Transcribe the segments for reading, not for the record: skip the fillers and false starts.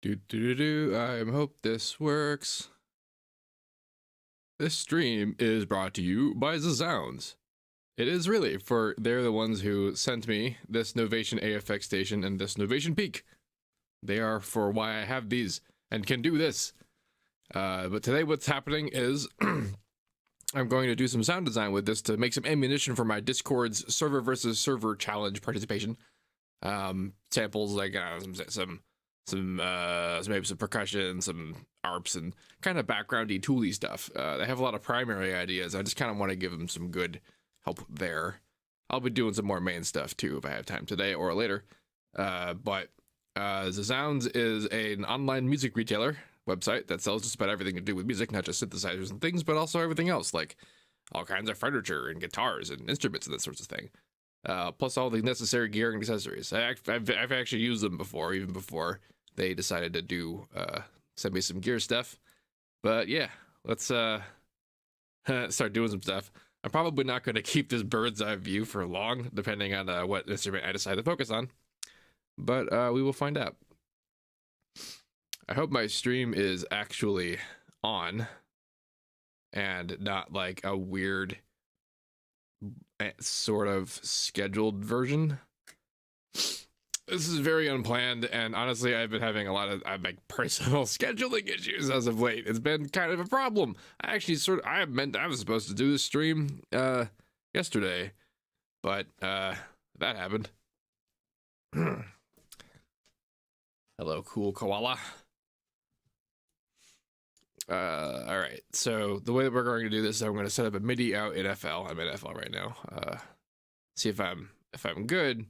I hope this works. This stream is brought to you by the Sounds. It is really, for they're the ones who sent me this Novation AFX station and this Novation Peak. They are for why I have these and can do this. But today what's happening is I'm going to do some sound design with this to make some ammunition for my Discord's server versus server challenge participation. Samples like maybe some percussion, some ARPs, and kind of backgroundy tooly stuff. They have a lot of primary ideas. I just kind of want to give them some good help there. I'll be doing some more main stuff too if I have time today or later. But The Sounds is an online music retailer website that sells just about everything to do with music, not just synthesizers and things, but also everything else, like all kinds of furniture and guitars and instruments and that sorts of thing. Plus all the necessary gear and accessories. I've actually used them before, even before they decided to do send me some gear stuff. But yeah, let's start doing some stuff. I'm probably not going to keep this bird's eye view for long, depending on what instrument I decide to focus on. But we will find out. I hope my stream is actually on and not like a weird sort of scheduled version. This is very unplanned, and honestly I've been having a lot of like personal scheduling issues as of late. It's been kind of a problem. I was supposed to do this stream yesterday, but that happened. Hello, cool koala. All right, so the way that we're going to do this is I'm going to set up a MIDI out in FL. I'm in FL right now. See if I'm good.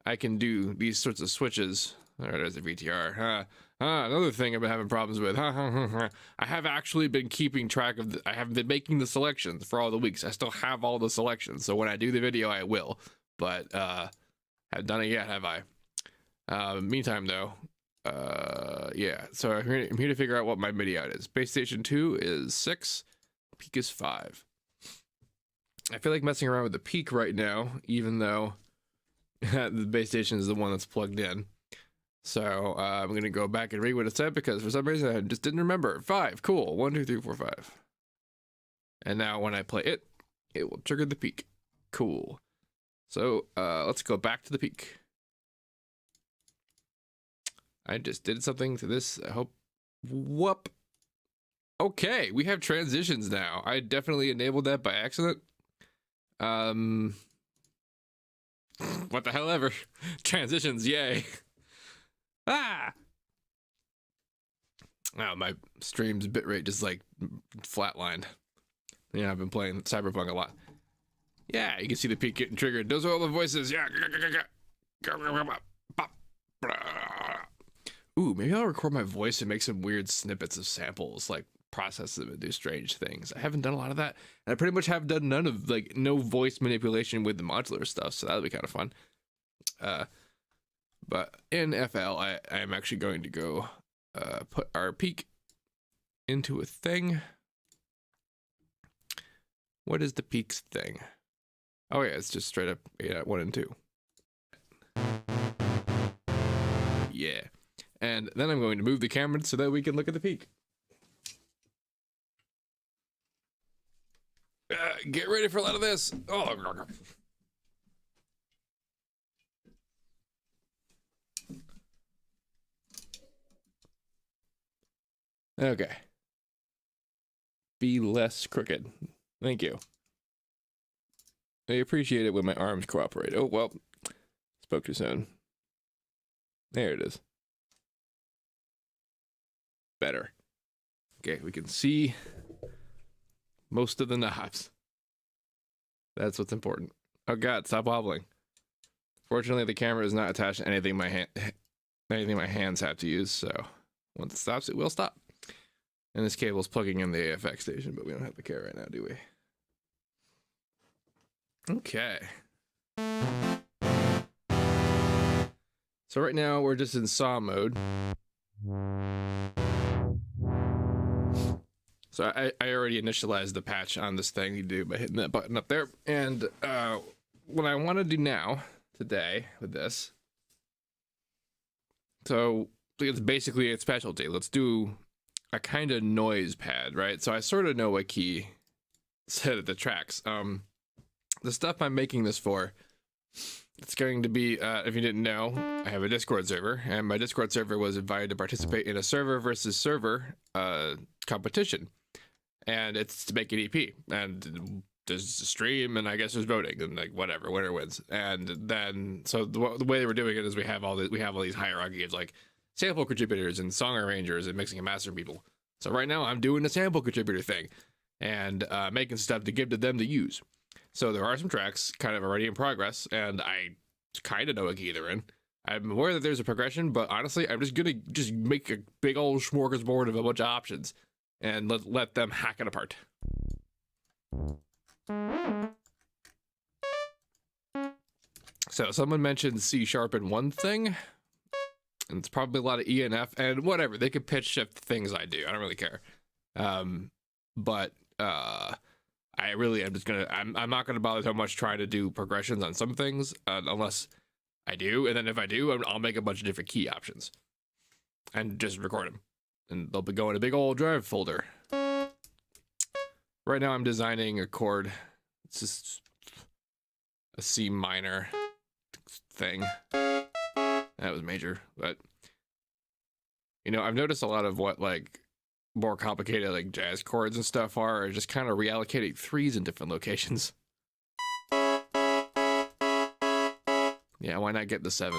I can do these sorts of switches. There's a VTR. Another thing I've been having problems with. I have actually been keeping track of. I haven't been making the selections for all the weeks. I still have all the selections, so when I do the video, I will. But haven't done it yet, have I? Meantime, though. Yeah, so I'm here to figure out what my MIDI out is. Base station 2 is 6, peak is 5. I feel like messing around with the peak right now, even though the base station is the one that's plugged in. So I'm going to go back and read what it said, because for some reason I just didn't remember. 5, cool, 1, 2, 3, 4, 5. And now when I play it, it will trigger the peak. Cool. So let's go back to the peak. I just did something to this. I hope. Whoop. Okay, we have transitions now. I definitely enabled that by accident. What the hell ever. Transitions, yay. Ah! Oh, my stream's bitrate just like flatlined. Yeah, I've been playing Cyberpunk a lot. Yeah, you can see the peak getting triggered. Those are all the voices. Yeah. Ooh, maybe I'll record my voice and make some weird snippets of samples, like process them and do strange things. I haven't done a lot of that, and I pretty much have done no voice manipulation with the modular stuff, so that'll be kind of fun. But in FL, I am actually going to go put our peak into a thing. What is the peaks thing? Oh yeah, it's just straight up 1 and 2. Yeah. And then I'm going to move the camera so that we can look at the peak. Get ready for a lot of this. Oh. Okay. Be less crooked. Thank you. I appreciate it when my arms cooperate. Oh, well. Spoke too soon. There it is. Better. Okay, we can see most of the knobs. That's what's important. Oh god, stop wobbling. Fortunately, the camera is not attached to anything my hands have to use, so once it stops, it will stop. And this cable's plugging in the AFX station, but we don't have the care right now, do we? Okay. So right now we're just in saw mode. So I already initialized the patch on this thing you do by hitting that button up there. And what I want to do now, today, with this, so it's basically its specialty. Let's do a kind of noise pad, right? So I sort of know what key set at the tracks. The stuff I'm making this for, it's going to be, if you didn't know, I have a Discord server, and my Discord server was invited to participate in a server versus server competition. And it's to make an EP, and there's a stream, and I guess there's voting, and like whatever, winner wins. And then, so the way that we're doing it is we have all these hierarchies, like sample contributors and song arrangers and mixing and mastering people. So right now I'm doing the sample contributor thing and making stuff to give to them to use. So there are some tracks kind of already in progress, and I kind of know what key they're in. I'm aware that there's a progression, but honestly, I'm just gonna make a big old smorgasbord of a bunch of options and let them hack it apart. So someone mentioned C# in one thing, and it's probably a lot of E and F, and whatever, they could pitch shift things I do. I don't really care. But I really am just gonna, I'm not gonna bother so much trying to do progressions on some things unless I do, and then if I do, I'll make a bunch of different key options and just record them, and they'll be going to a big old drive folder. Right now I'm designing a chord. It's just a C minor thing. That was major, but you know, I've noticed a lot of what like more complicated like jazz chords and stuff are just kind of reallocating threes in different locations. Yeah, why not get the 7?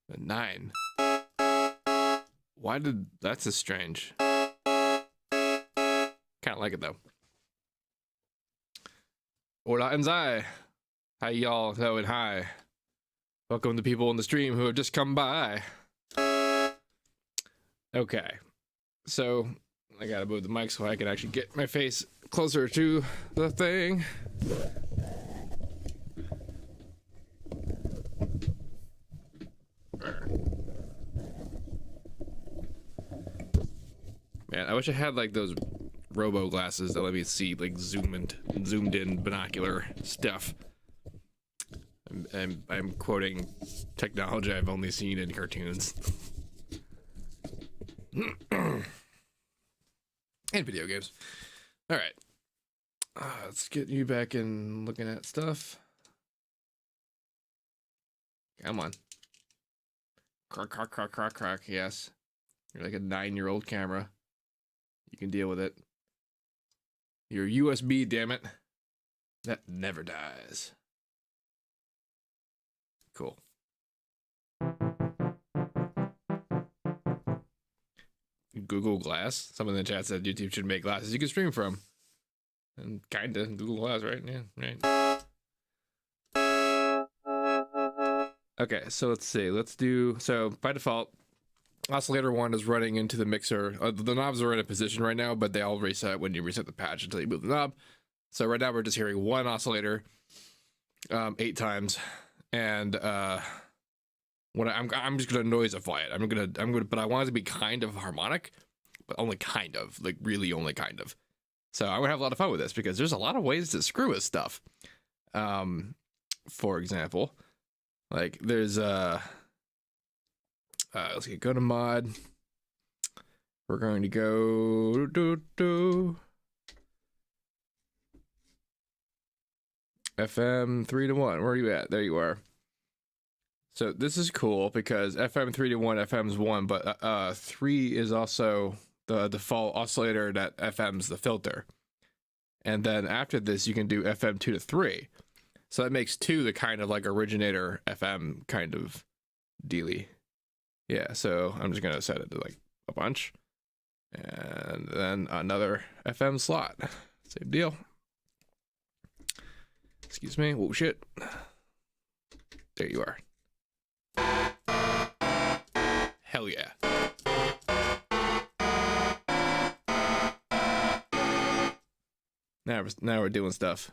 The 9. Why did that's a strange. Kind of like it though. Hola Enzai. Hi y'all, hello and hi. Welcome to people in the stream who have just come by. Okay, so I gotta move the mic so I can actually get my face closer to the thing. Man, I wish I had like those robo glasses that let me see like zoomed in binocular stuff. I'm quoting technology I've only seen in cartoons. And video games. Alright. Let's get you back in looking at stuff. Come on. Crock. Yes. You're like a 9-year-old camera. You can deal with it. You're USB, damn it. That never dies. Cool. Google Glass. Someone in the chat said YouTube should make glasses you can stream from. And kinda Google Glass, right? Yeah, right. Okay, so let's see. Let's do, so by default, oscillator 1 is running into the mixer. The knobs are in a position right now, but they all reset when you reset the patch until you move the knob. So right now we're just hearing one oscillator 8 times. And when I'm just gonna noisify it. But I want it to be kind of harmonic, but only kind of, like really only kind of. So I'm gonna have a lot of fun with this because there's a lot of ways to screw with stuff. For example, like there's let's go to mod. We're going to go FM 3 to 1. Where are you at? There you are. So this is cool because FM 3 to 1, FM's 1, but 3 is also the default oscillator that FM's the filter. And then after this, you can do FM 2 to 3. So that makes 2 the kind of like originator FM kind of dealy. Yeah, so I'm just gonna set it to like a bunch. And then another FM slot. Same deal. Excuse me. Oh shit. There you are. Hell yeah. Now we're doing stuff.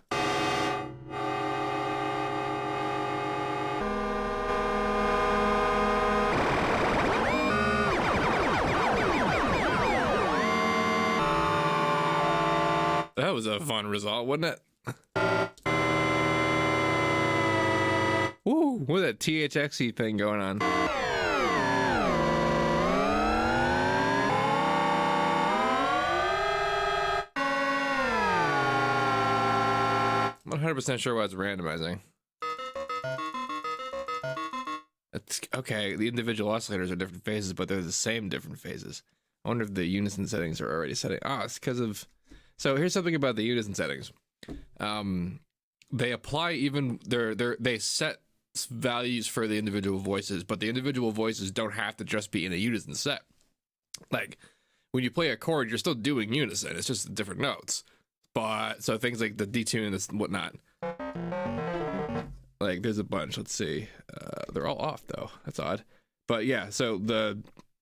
That was a fun result, wasn't it? Woo! What that THXE thing going on? 100% sure why it's randomizing. It's okay. The individual oscillators are different phases, but they're the same different phases. I wonder if the unison settings are already setting. Ah, it's because of. So here's something about the unison settings. They apply even they set values for the individual voices, but the individual voices don't have to just be in a unison set. Like when you play a chord, you're still doing unison. It's just different notes. But so things like the detune and whatnot. Like there's a bunch. Let's see. They're all off though. That's odd. But yeah, so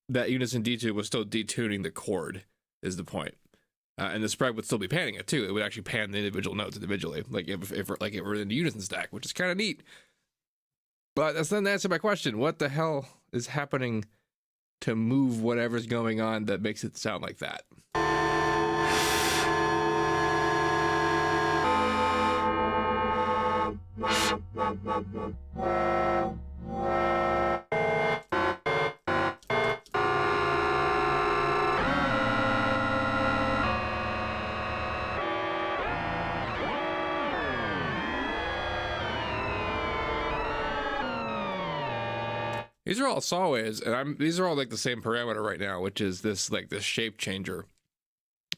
that unison detune was still detuning the chord is the point. And the spread would still be panning it too. It would actually pan the individual notes individually, like if like it were in the unison stack, which is kind of neat. But that's not the answer to my question. What the hell is happening to move whatever's going on that makes it sound like that? These are all saw waves, and these are all like the same parameter right now, which is this like this shape changer.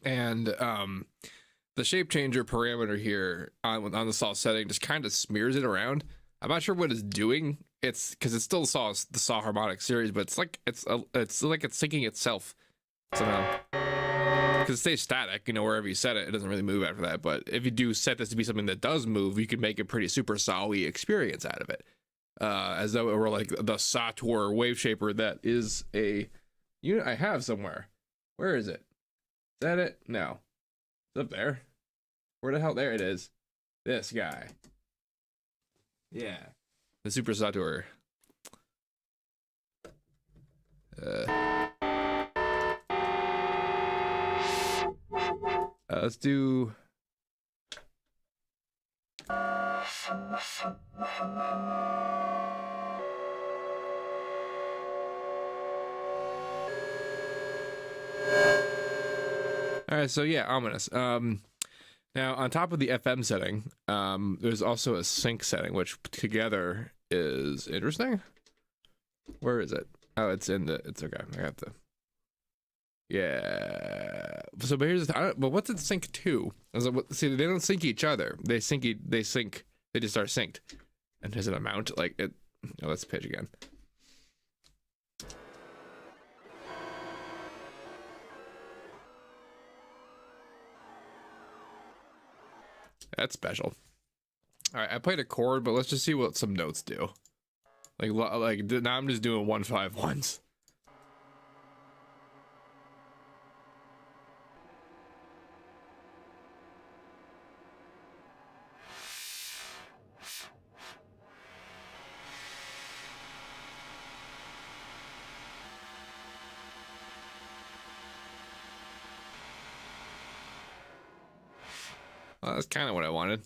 And the shape changer parameter here on the saw setting just kind of smears it around. I'm not sure what it's doing. It's because it's still the saw harmonic series, but it's like it's syncing itself somehow. Because it stays static, you know, wherever you set it, it doesn't really move after that. But if you do set this to be something that does move, you can make a pretty super saw-y experience out of it. As though it were like the Sator wave shaper that is a unit I have somewhere. Where is it? Is that it? No. It's up there. Where the hell? There it is. This guy. Yeah. The Super Sator. Let's do... All right, so yeah, ominous. Now on top of the FM setting, there's also a sync setting, which together is interesting. Where is it? Oh, it's in the. It's okay. I have to. Yeah. So, but here's the. But what's it sync to? See, they don't sync each other. They sync. They sync. They just are synced. And is it a mount? Like it. Oh, let's pitch again. That's special. All right, I played a chord, but let's just see what some notes do. Like now I'm just doing 1-5-1s. Well, that's kind of what I wanted.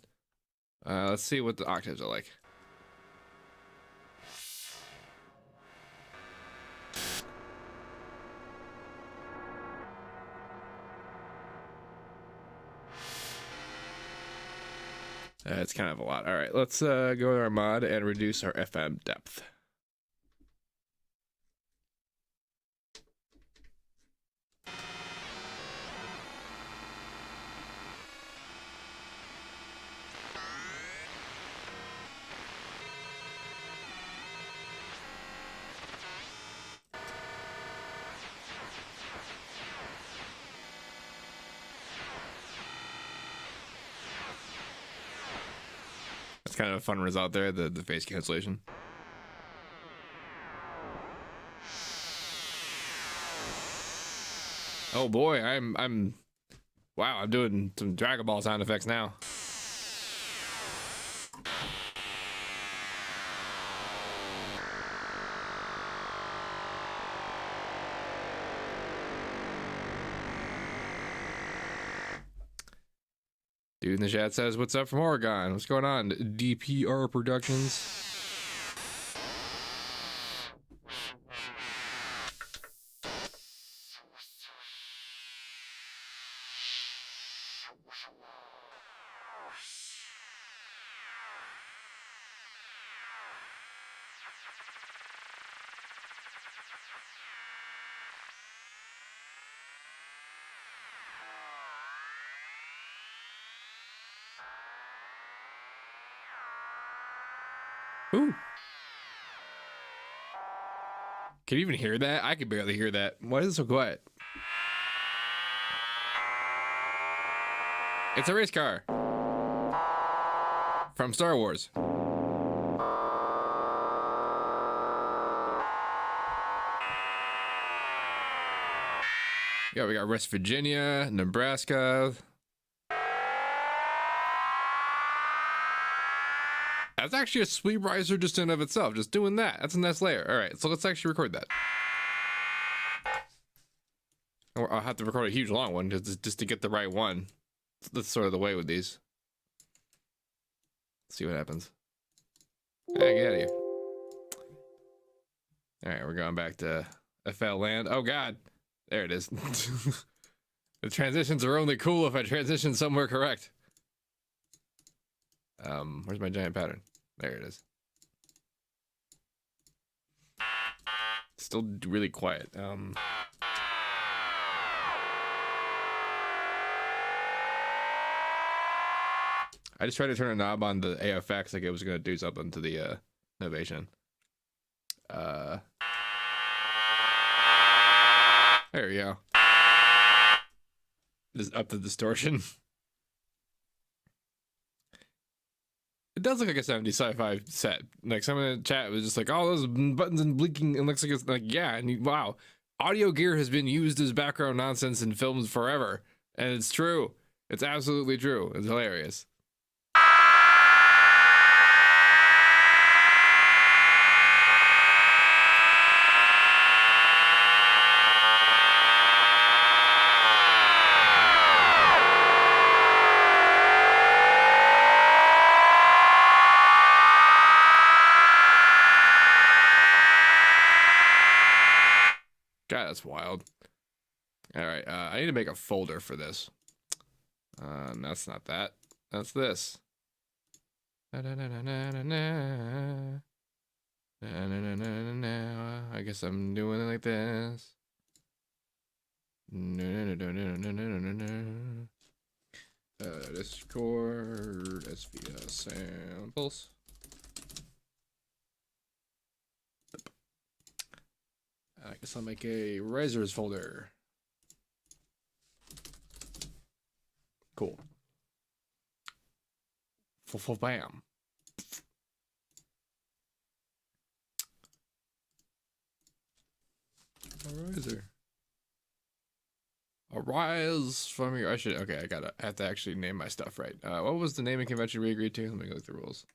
Let's see what the octaves are like. It's kind of a lot. All right, let's go to our mod and reduce our FM depth. Kind of a fun result there, the phase cancellation. Oh boy, I'm wow, I'm doing some Dragon Ball sound effects now. Dude in the chat says, "What's up from Oregon? What's going on? DPR Productions." Ooh. Can you even hear that? I can barely hear that. Why is it so quiet? It's a race car from Star Wars. Yeah, we got West Virginia, Nebraska. That's actually a sweep riser just in and of itself. Just doing that. That's a nice layer. All right, so let's actually record that. Or I'll have to record a huge long one just to get the right one. That's sort of the way with these. Let's see what happens. Hey, get out of here. All right, we're going back to FL land. Oh God, there it is. The transitions are only cool if I transition somewhere correct. Where's my giant pattern? There it is. Still really quiet. I just tried to turn a knob on the AFX like it was gonna do something to the Novation. There we go. Just up the distortion. It does look like a 70s sci-fi set. Like someone in the chat was just like, "Oh, those buttons and blinking," and looks like it's like, yeah, and wow, audio gear has been used as background nonsense in films forever, and it's true. It's absolutely true. It's hilarious. God, that's wild. All right, I need to make a folder for this. That's not that. That's this. I guess I'm doing it like this. Discord SVS samples. I guess I'll make a risers folder. Cool. Bam. A riser. Arise from your. I should. Okay, I have to actually name my stuff right. What was the naming convention we agreed to? Let me go through the rules.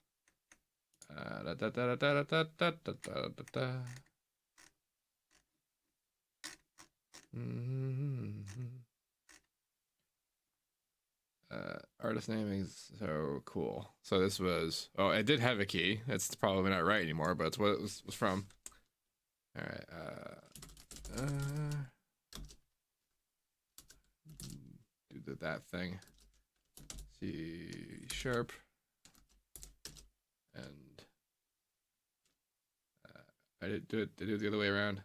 Artist namings. So cool. So this was. Oh, it did have a key. It's probably not right anymore, but it's what it was from. All right. Do that thing. C sharp. And I did do it. Did I do it the other way around?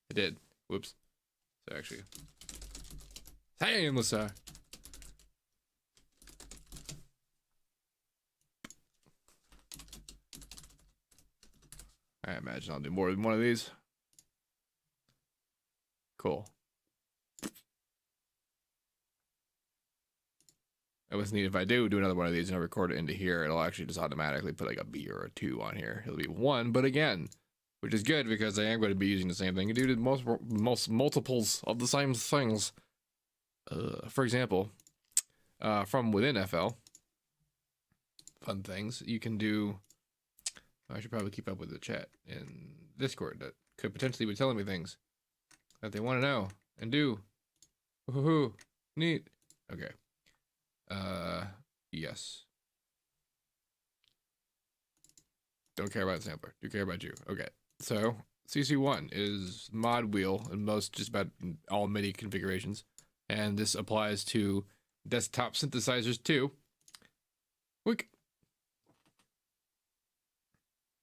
I did. Whoops. So actually, hey, Melissa. I imagine I'll do more than one of these. Cool. It was neat. If I do another one of these and I record it into here, it'll actually just automatically put like a B or a 2 on here. It'll be 1, but again, which is good because I am going to be using the same thing. You do most multiples of the same things. For example, from within FL, fun things you can do. I should probably keep up with the chat in Discord that could potentially be telling me things that they want to know and do. Woohoo! Neat. Okay. Yes. Don't care about the sampler. Do care about you. Okay. So CC1 is mod wheel in most just about all MIDI configurations. And this applies to desktop synthesizers too. Quick.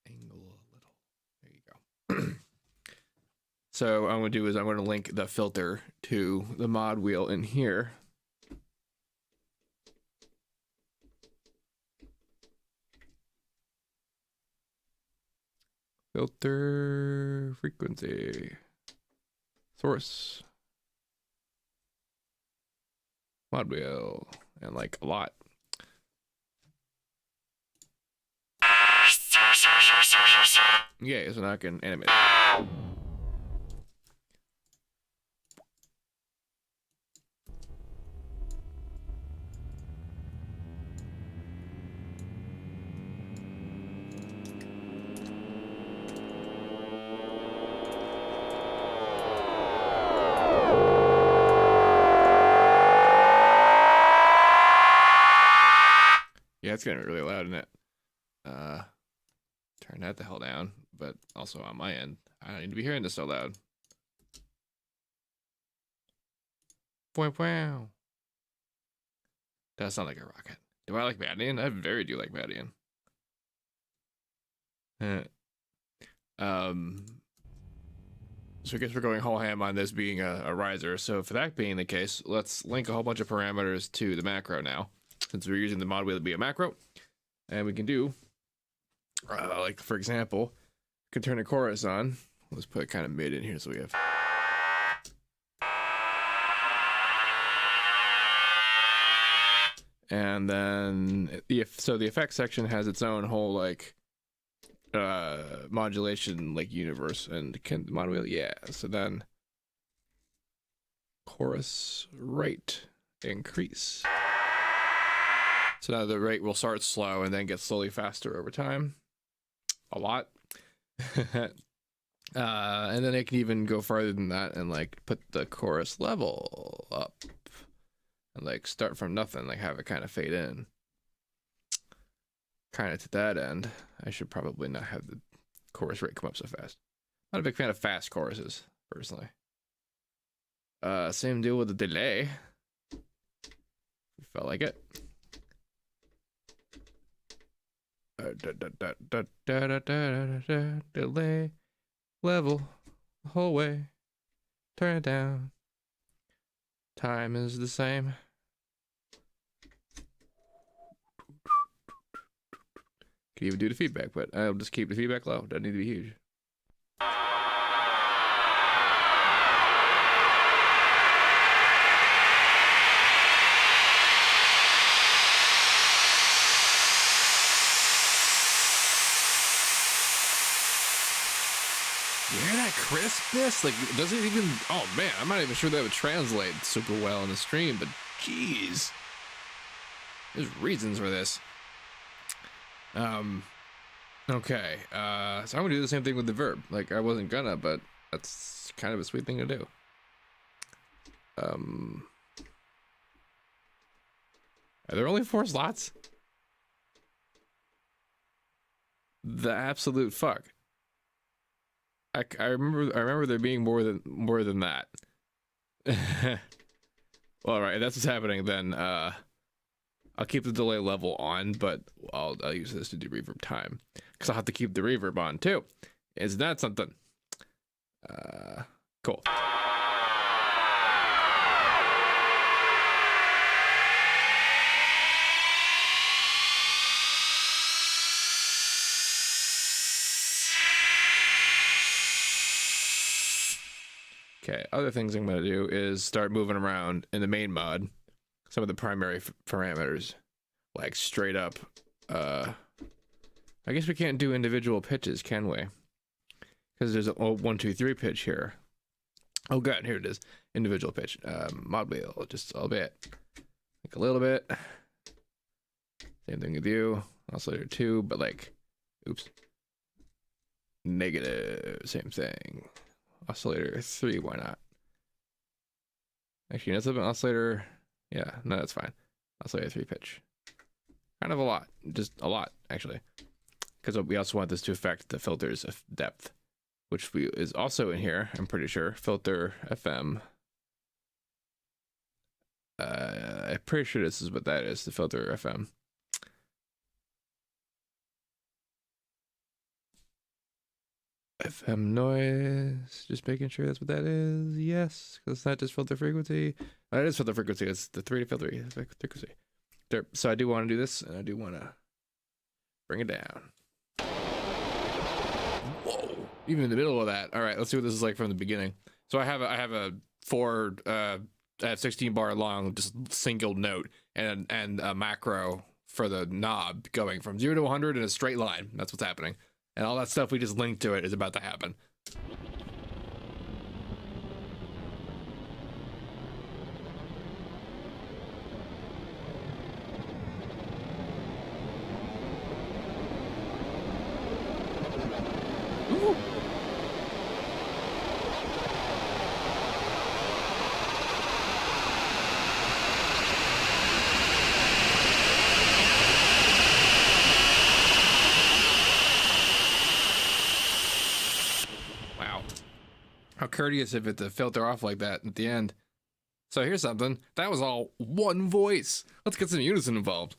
Angle a little. There you go. So what I'm going to do is I'm going to link the filter to the mod wheel in here. Filter frequency source mod wheel and like a lot. Yeah, so now I can animate it. Yeah, it's getting really loud, isn't it? Turn that the hell down, but also on my end, I don't need to be hearing this so loud. Wow. Does sound like a rocket. Do I like Madian? I very do like Madian. So I guess we're going whole ham on this being a riser. So for that being the case, let's link a whole bunch of parameters to the macro now, since we're using the mod wheel to be a macro. And we can do, like for example, we can turn a chorus on. Let's put it kind of mid in here so we have. And then the effects section has its own whole like modulation like universe, and can the mod wheel, yeah. So then chorus rate increase. So now the rate will start slow and then get slowly faster over time. A lot. And then it can even go farther than that and like put the chorus level up and like start from nothing, like have it kind of fade in. Kind of to that end, I should probably not have the chorus rate come up so fast. Not a big fan of fast choruses, personally. Same deal with the delay. Felt like it. Delay level the whole way. Turn it down. Time is the same. Can even do the feedback, but I'll just keep the feedback low. Doesn't need to be huge. You hear that crispness? Like, does it even... Oh, man, I'm not even sure that would translate super well in the stream, but geez. There's reasons for this. Okay, so I'm gonna do the same thing with the verb. Like, I wasn't gonna, but that's kind of a sweet thing to do. Are there only 4 slots? The absolute fuck. I remember there being more than that. Well, all right, that's what's happening then. I'll keep the delay level on, but I'll use this to do reverb time, because I'll have to keep the reverb on too. Isn't that something? Cool. Okay, other things I'm going to do is start moving around in the main mod some of the primary parameters, like straight up. I guess we can't do individual pitches, can we? Because there's a 1, 2, 3 pitch here. Oh god, here it is. Individual pitch. Mod wheel, just a little bit. Like a little bit. Same thing with you. Oscillator 2, but like, oops. Negative, same thing. Oscillator 3, why not? Actually, that's an oscillator. Yeah, no, that's fine. Oscillator 3 pitch. Kind of a lot, just a lot actually, because we also want this to affect the filter's depth, which is also in here. I'm pretty sure filter FM. I'm pretty sure this is what that is, the filter FM. FM noise, just making sure that's what that is. Yes, because it's not just filter frequency. Oh, it is filter frequency. It's the 3 to filter frequency. There. So I do want to do this, and I do want to bring it down. Whoa! Even in the middle of that. All right, let's see what this is like from the beginning. So I have a 16 bar long, just single note, and a macro for the knob going from 0 to 100 in a straight line. That's what's happening. And all that stuff we just linked to it is about to happen. Ooh. How courteous of it to filter off like that at the end. So here's something. That was all one voice. Let's get some Unison involved.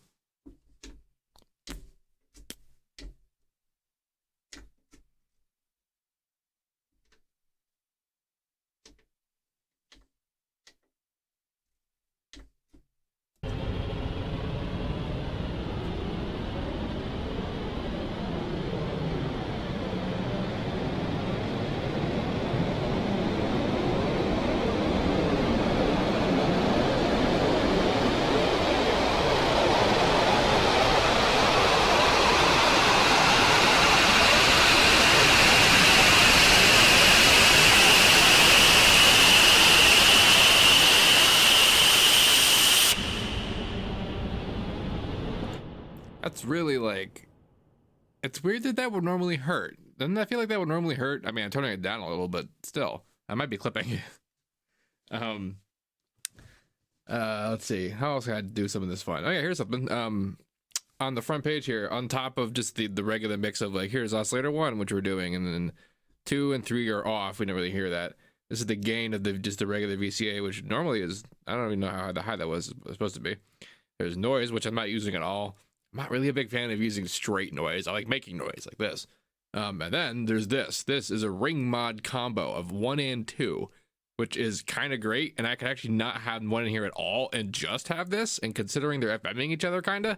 That's really like, it's weird that would normally hurt. Doesn't that feel like that would normally hurt? I mean, I'm turning it down a little, but still, I might be clipping. Let's see, how else can I do some of this fun? Oh yeah, here's something. On the front page here, on top of just the regular mix of like, here's oscillator 1, which we're doing, and then 2 and 3 are off. We don't really hear that. This is the gain of just the regular VCA, which normally is, I don't even know how high that was supposed to be. There's noise, which I'm not using at all. I'm not really a big fan of using straight noise. I like making noise like this. And then there's this. This is a ring mod combo of 1 and 2, which is kind of great. And I could actually not have one in here at all and just have this. And considering they're FMing each other, kind of.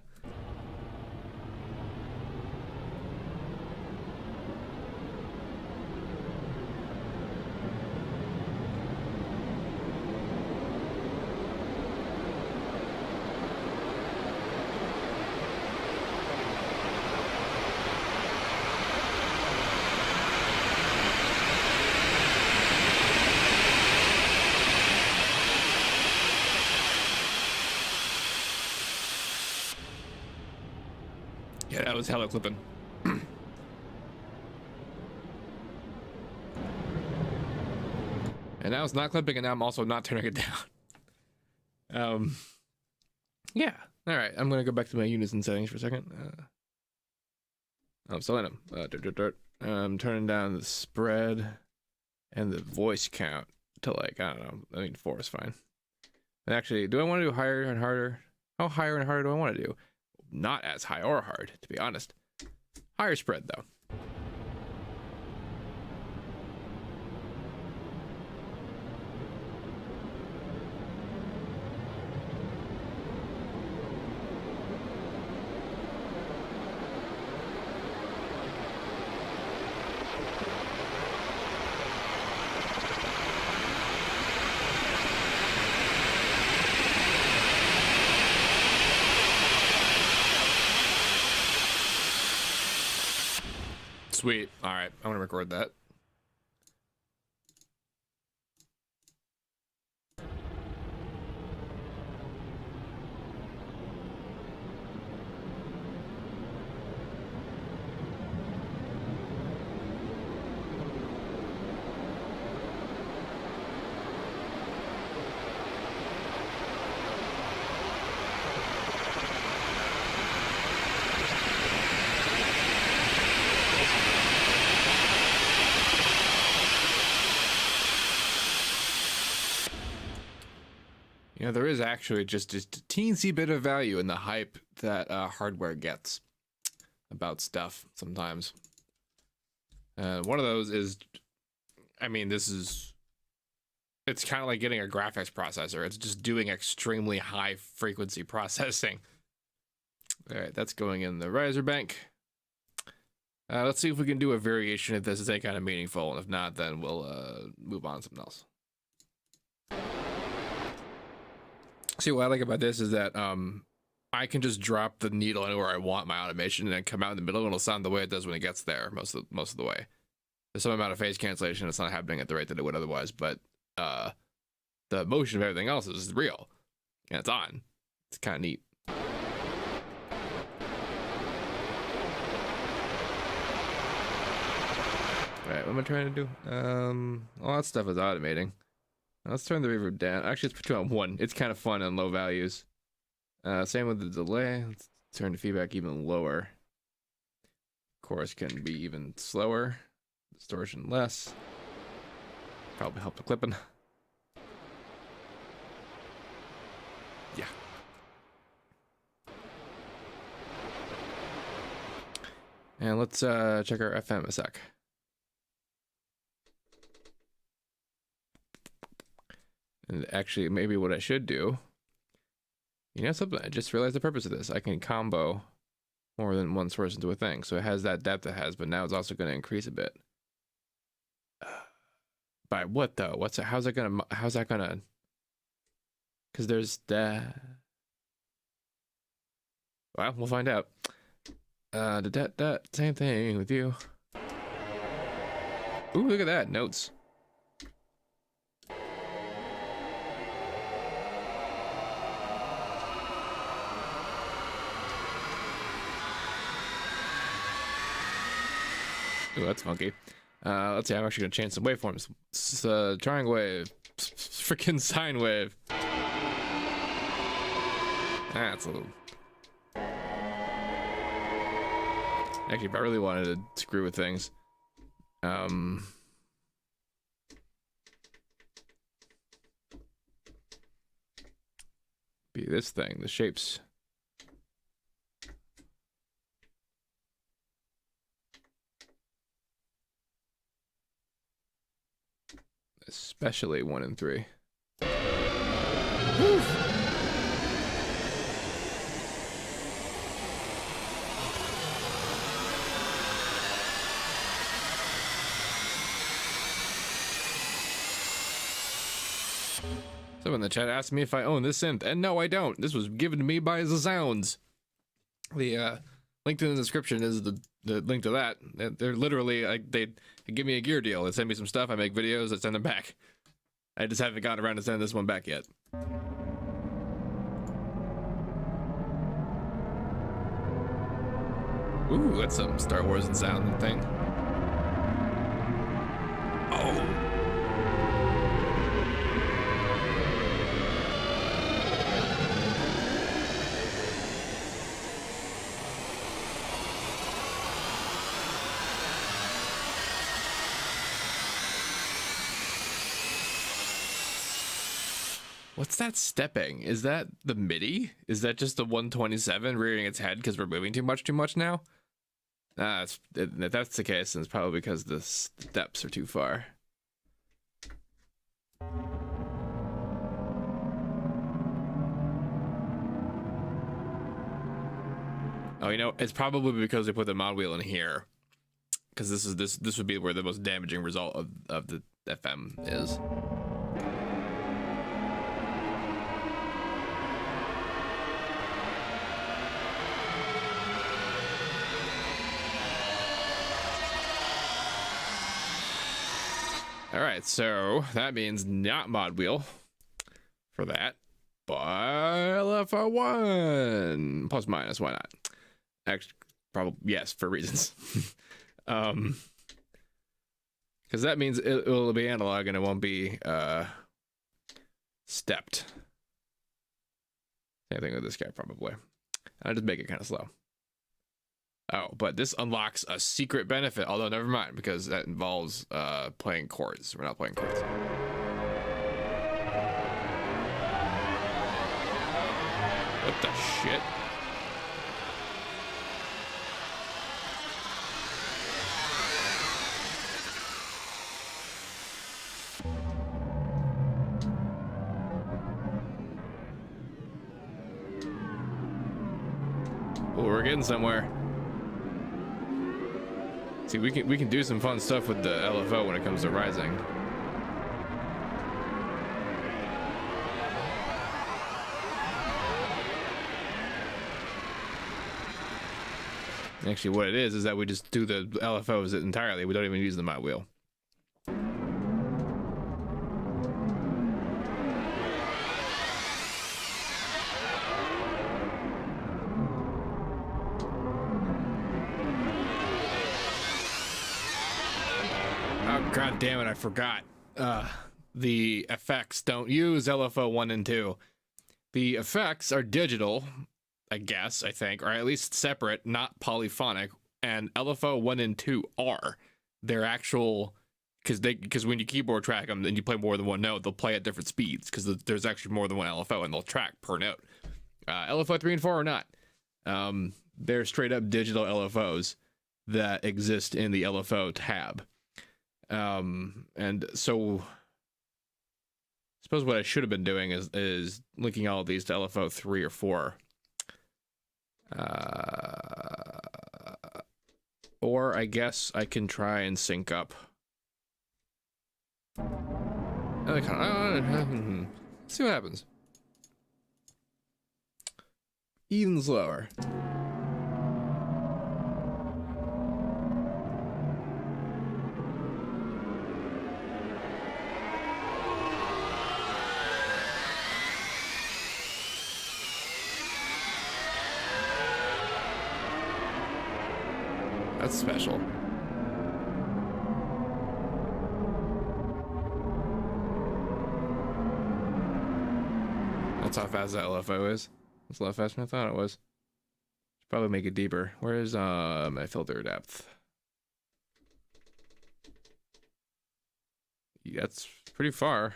Yeah, that was hella clipping. And now it's not clipping, and now I'm also not turning it down. Yeah. All right, I'm gonna go back to my Unison settings for a second. I'm still in them. I'm turning down the spread and the voice count to like, I don't know. I think 4 is fine. And actually, do I want to do higher and harder? How higher and harder do I want to do? Not as high or hard, to be honest. Higher spread, though. Sweet. All right, I'm gonna record that. Yeah, there is actually just a teensy bit of value in the hype that hardware gets about stuff sometimes. One of those is, I mean, it's kind of like getting a graphics processor. It's just doing extremely high frequency processing. All right, that's going in the riser bank. Let's see if we can do a variation if this is any kind of meaningful, and if not, then we'll move on to something else. See, what I like about this is that I can just drop the needle anywhere I want my automation and then come out in the middle, and it'll sound the way it does when it gets there most of the way. There's some amount of phase cancellation. It's not happening at the rate that it would otherwise, but the motion of everything else is real, and it's on. It's kind of neat. All right, what am I trying to do? All that stuff is automating. Let's turn the reverb down. Actually, let's put you on 1. It's kind of fun on low values. Same with the delay. Let's turn the feedback even lower. Chorus can be even slower. Distortion less. Probably help the clipping. Yeah. And let's check our FM a sec. And actually, maybe what I should do, you know something, I just realized the purpose of this. I can combo more than one source into a thing. So it has that depth it has, but now it's also going to increase a bit. By what though? How's that gonna, because there's that. Well, we'll find out. Same thing with you. Ooh, look at that, notes. Ooh, that's funky. Let's see, I'm actually gonna change some waveforms. It's triangle wave, freaking sine wave. That's a little. Actually, if I really wanted to screw with things, be this thing, the shapes. Especially 1 and 3. Woo. Someone in the chat asked me if I own this synth, and no, I don't. This was given to me by The Sounds. The link in the description is the link to that. They're literally like they give me a gear deal. They send me some stuff. I make videos. I send them back. I just haven't gotten around to sending this one back yet. Ooh, that's some Star Wars and sound thing. Oh. What's that stepping? Is that the MIDI? Is that just the 127 rearing its head because we're moving too much now? If that's the case, then it's probably because the steps are too far. Oh, you know, it's probably because they put the mod wheel in here, because this would be where the most damaging result of the FM is. All right, so that means not mod wheel for that, but LFO1 plus minus. Why not? Actually, probably yes, for reasons. Because that means it will be analog and it won't be stepped. Same thing with this guy, probably. I'll just make it kind of slow. Oh, but this unlocks a secret benefit, although never mind, because that involves playing chords. We're not playing chords. The shit? Well, we're getting somewhere. See, we can do some fun stuff with the LFO when it comes to rising. Actually, what it is that we just do the LFOs entirely. We don't even use the mod wheel. Oh, god damn it, I forgot. The effects don't use LFO 1 and 2. The effects are digital, I guess, I think, or at least separate, not polyphonic, and LFO 1 and 2 are. They're actual, because when you keyboard track them and you play more than one note, they'll play at different speeds, because there's actually more than one LFO, and they'll track per note. LFO 3 and 4 are not. They're straight up digital LFOs that exist in the LFO tab. And so, I suppose what I should have been doing is linking all of these to LFO 3 or 4. Or I guess I can try and sync up. See what happens. Even slower. That's special. That's how fast that LFO is. It's a lot faster than I thought it was. Should probably make it deeper. Where's my filter depth? Yeah, that's pretty far.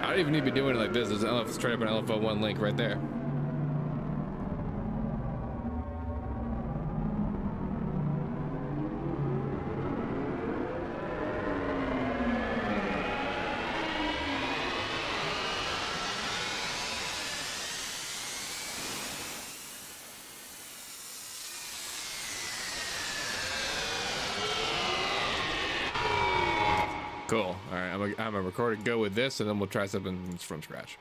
I don't even need to be doing it like this. There's straight up an LFO 1 link right there. Cool. All right, I'm gonna record a go with this, and then we'll try something from scratch.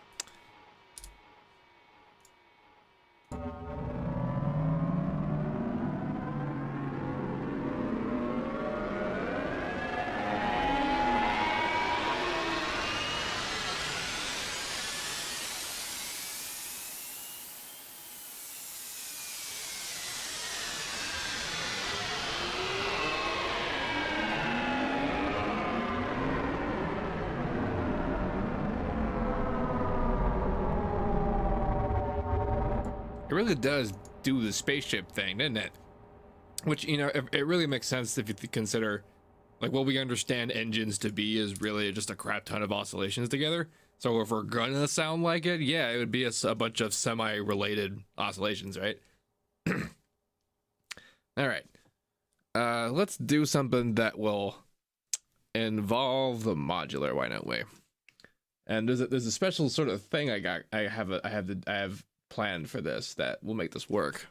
It really does do the spaceship thing, doesn't it? Which, you know, it really makes sense if you consider, like, what we understand engines to be is really just a crap ton of oscillations together. So if we're gonna sound like it, yeah, it would be a bunch of semi-related oscillations, right? All right. Let's do something that will involve the modular. Why not? Way. And there's a special sort of thing I have planned for this that will make this work,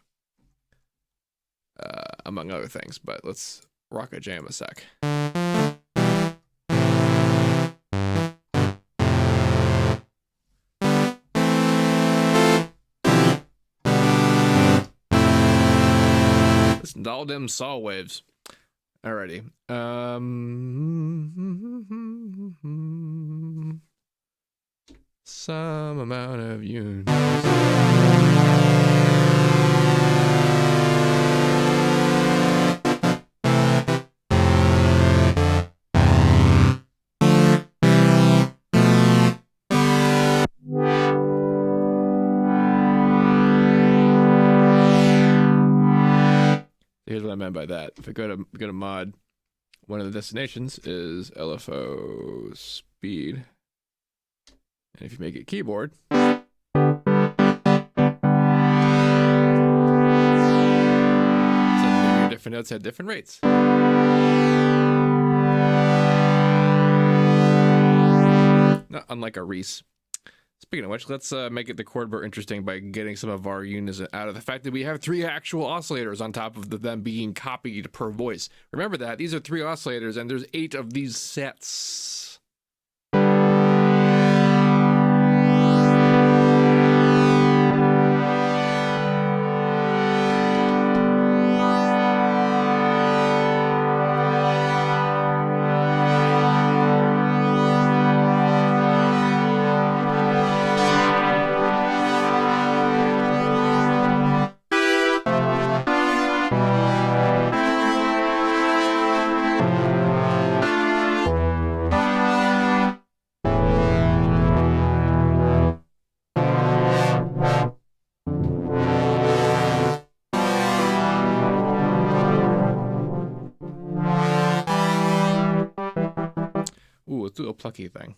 among other things. But let's rock a jam a sec. Listen to all them saw waves. Alrighty. Some amount of unison. Here's what I meant by that. If I go to mod, one of the destinations is LFO speed. And if you make it keyboard, different notes had different rates. Not unlike a Reese. Speaking of which, let's make it the chord more interesting by getting some of our unison out of the fact that we have 3 actual oscillators on top of them being copied per voice. Remember that. These are 3 oscillators, and there's 8 of these sets. Ooh, let's do a plucky thing.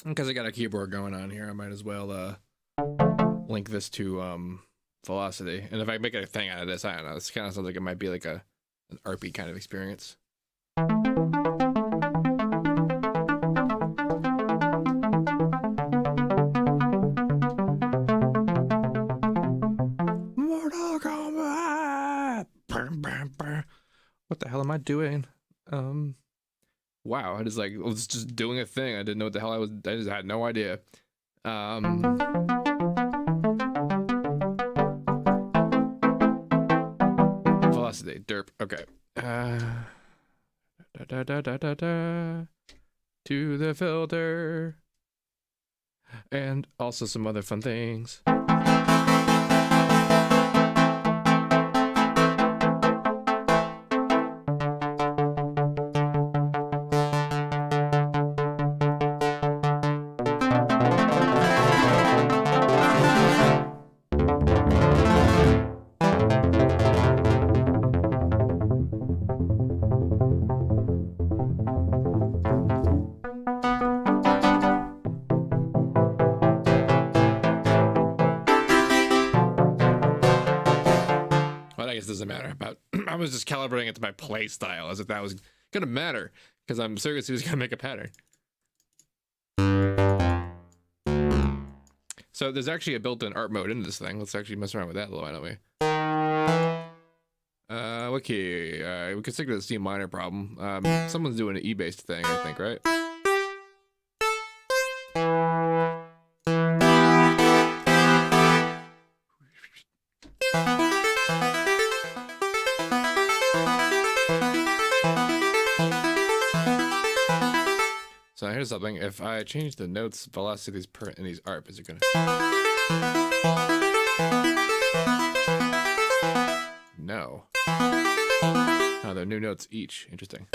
Because I got a keyboard going on here, I might as well link this to velocity. And if I make a thing out of this, I don't know. This kind of sounds like it might be like an ARPy kind of experience. Mortal Kombat! What the hell am I doing? Wow, I was just doing a thing. I didn't know what the hell I was. I just had no idea. Velocity, derp. Okay. To the filter, and also some other fun things. Doesn't matter, but I was just calibrating it to my play style as if that was gonna matter, because I'm seriously just gonna make a pattern. So there's actually a built-in art mode in this thing. Let's actually mess around with that a little, why don't we? What key? We could stick to the C minor problem. Someone's doing an E-based thing, I think, right? So here's something. If I change the notes, velocities per in these ARP, is it gonna? No. Oh, they're new notes each. Interesting.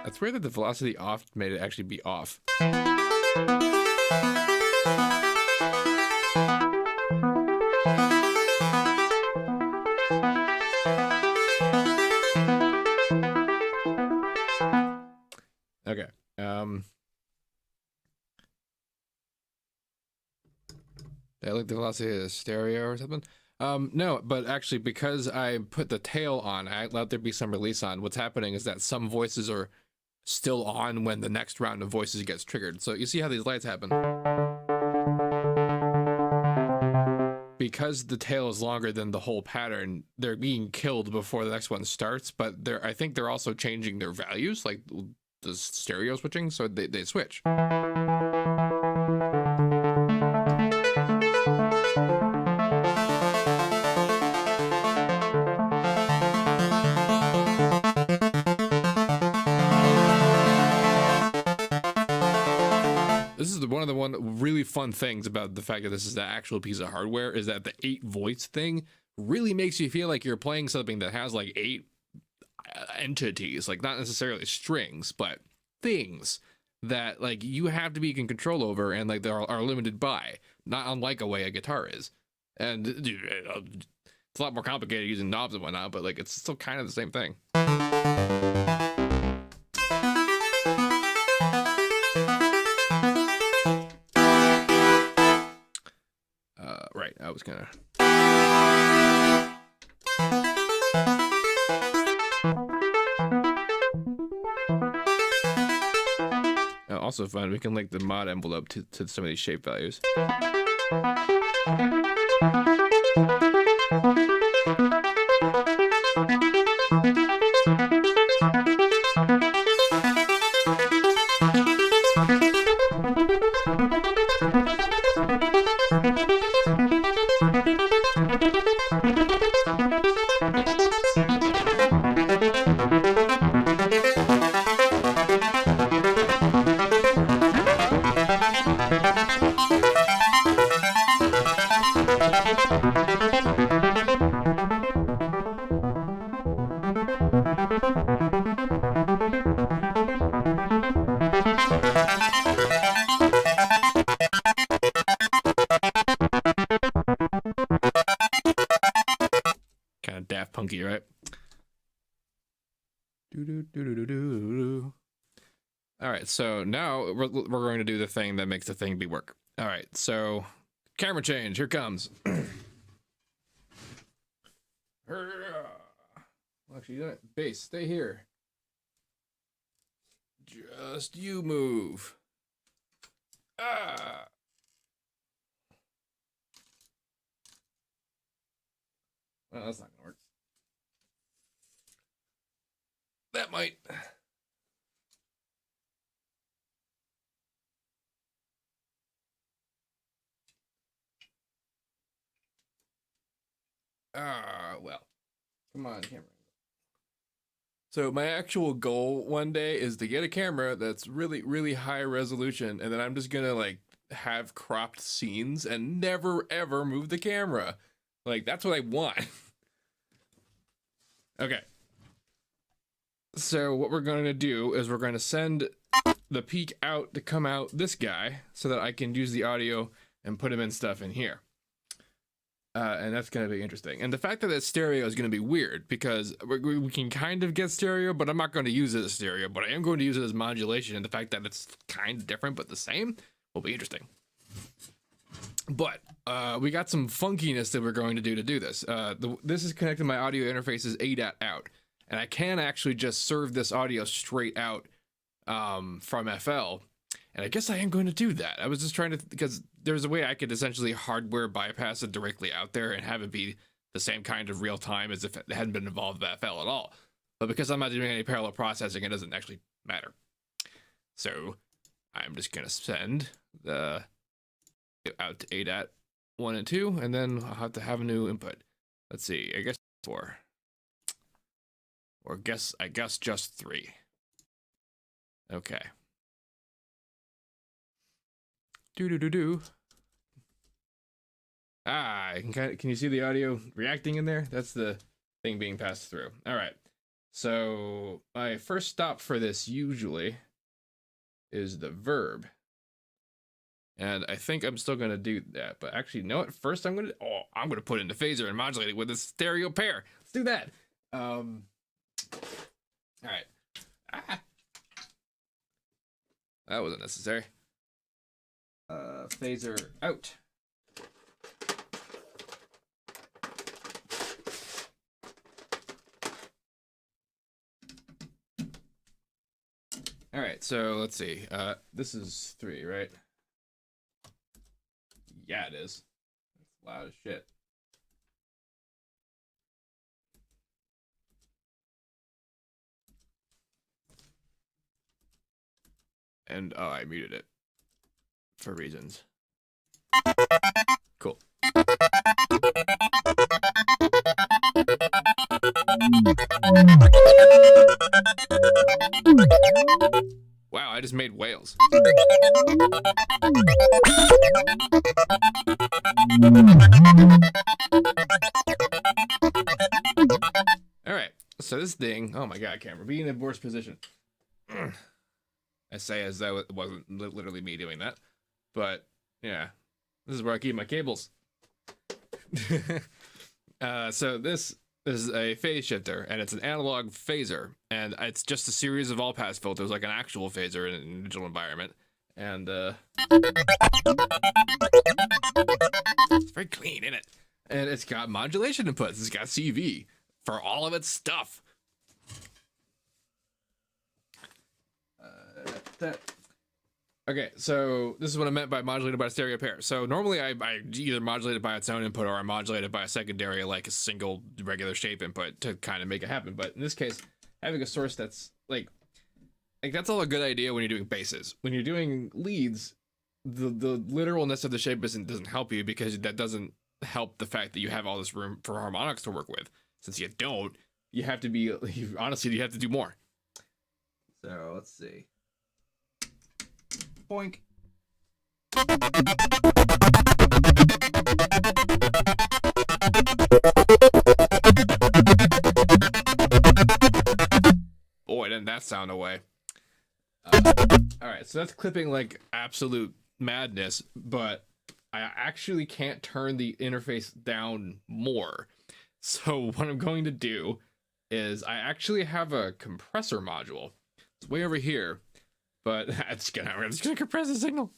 That's weird that the velocity off made it actually be off. Okay. Did I like the velocity of the stereo or something? No, but actually because I put the tail on, I let there be some release on, what's happening is that some voices are still on when the next round of voices gets triggered. So you see how these lights happen? because the tail is longer than the whole pattern, they're being killed before the next one starts. But I think they're also changing their values, like the stereo switching, so they switch. This is one of the really fun things about the fact that this is the actual piece of hardware, is that the 8 voice thing really makes you feel like you're playing something that has like 8 entities, like not necessarily strings, but things that like you have to be in control over, and like they are limited by, not unlike a way a guitar is. And dude, it's a lot more complicated using knobs and whatnot, but like it's still kind of the same thing. Right, I was gonna. Also fun, we can link the mod envelope to some of these shape values. Kind of Daft Punky, right? All right, so now we're going to do the thing that makes the thing be work. All right, so camera change, here comes. Actually, you know what? Bass, stay here. Just you move. Ah. Well, that's not gonna work. That might. Well. Come on, camera. So my actual goal one day is to get a camera that's really, really high resolution, and then I'm just gonna like have cropped scenes and never ever move the camera. Like that's what I want. Okay. So what we're going to do is we're going to send the peak out to come out this guy so that I can use the audio and put him in stuff in here. And that's going to be interesting. And the fact that it's stereo is going to be weird because we can kind of get stereo, but I'm not going to use it as stereo, but I am going to use it as modulation. And the fact that it's kind of different but the same will be interesting. But we got some funkiness that we're going to do this. This is connecting my audio interface's ADAT-out. And I can actually just serve this audio straight out from FL. And I guess I am going to do that. I was just trying to, because there's a way I could essentially hardware bypass it directly out there and have it be the same kind of real time as if it hadn't been involved with FL at all. But because I'm not doing any parallel processing, it doesn't actually matter. So I'm just going to send the out to ADAT 1 and 2, and then I'll have to have a new input. Let's see, I guess 4. Or I guess just 3. Okay. Ah, can you see the audio reacting in there? That's the thing being passed through. All right. So my first stop for this usually is the verb. And I think I'm still going to do that. But actually, you know what? First, I'm going to put in the phaser and modulate it with a stereo pair. Let's do that. All right. Ah. That wasn't necessary. Phaser out. All right, so let's see. This is 3, right? Yeah, it is. It's loud as shit. And oh, I muted it for reasons. Cool. Wow, I just made whales. Alright, so this thing, oh my god, camera, be in a worse position. I say as though it wasn't literally me doing that. But, yeah, this is where I keep my cables. So this is a phase shifter, and it's an analog phaser, and it's just a series of all-pass filters, like an actual phaser in a digital environment. And it's very clean, isn't it? And it's got modulation inputs. It's got CV for all of its stuff. Okay, so this is what I meant by modulated by stereo pair. So normally I either modulate it by its own input or I modulate it by a secondary, like a single regular shape input to kind of make it happen. But in this case, having a source that's like that's all a good idea when you're doing basses. When you're doing leads, the literalness of the shape doesn't help you, because that doesn't help the fact that you have all this room for harmonics to work with. Since you don't, you have to be, honestly, you have to do more. So let's see. Boink. Boy, didn't that sound away. Alright, so that's clipping like absolute madness, but I actually can't turn the interface down more. So what I'm going to do is I actually have a compressor module. It's way over here, but I'm just gonna compress the signal.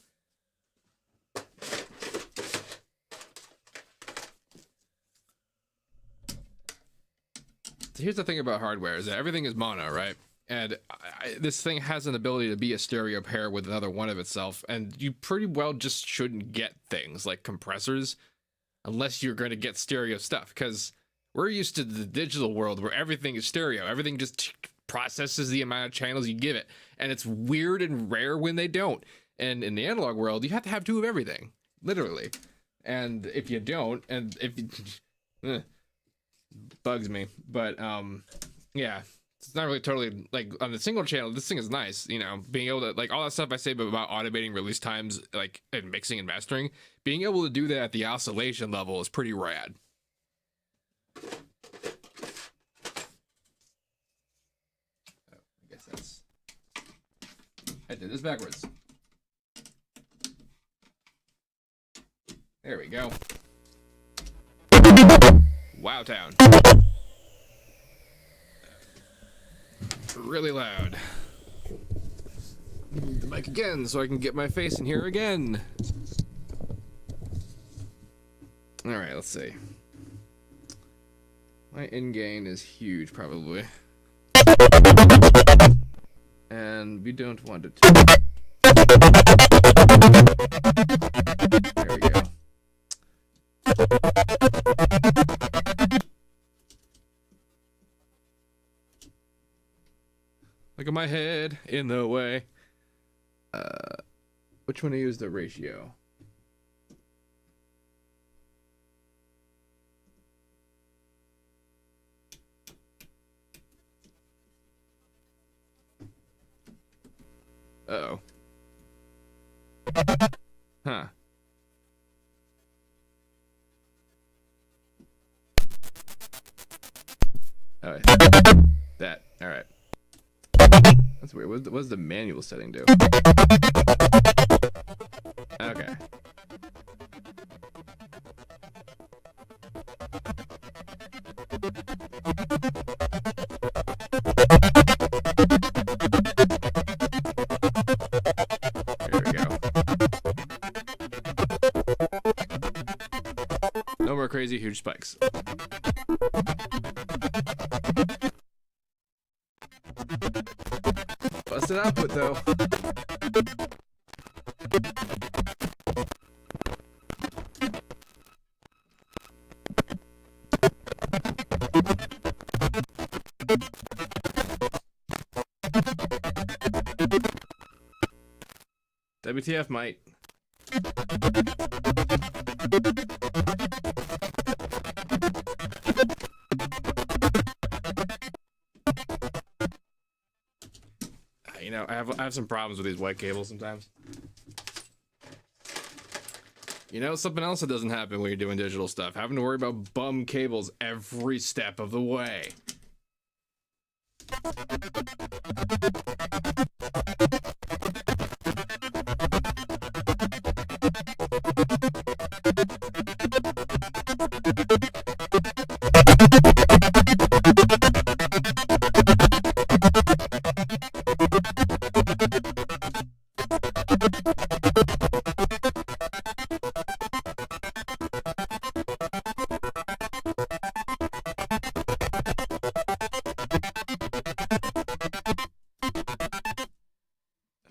So here's the thing about hardware, is that everything is mono, right? And this thing has an ability to be a stereo pair with another one of itself, and you pretty well just shouldn't get things like compressors unless you're going to get stereo stuff, because we're used to the digital world where everything is stereo. Everything just processes the amount of channels you give it, and it's weird and rare when they don't. And in the analog world, you have to have two of everything, literally. And if you don't, and if you bugs me, but yeah, it's not really totally like on the single channel. This thing is nice, you know, being able to, like, all that stuff I say about automating release times, like, and mixing and mastering, being able to do that at the oscillation level is pretty rad. I did this backwards. There we go. Wow town. Really loud. Move the mic again so I can get my face in here again. Alright, let's see. My in gain is huge, probably. And we don't want it to. There we go. Look at my head in the way. Which one to use the ratio? Uh-oh. Huh. Alright. That. Alright. That's weird. What does the manual setting do? Okay. There we go. No more crazy huge spikes. Busted output though. WTF, mate? You know, I have some problems with these white cables sometimes. You know, something else that doesn't happen when you're doing digital stuff. Having to worry about bum cables every step of the way.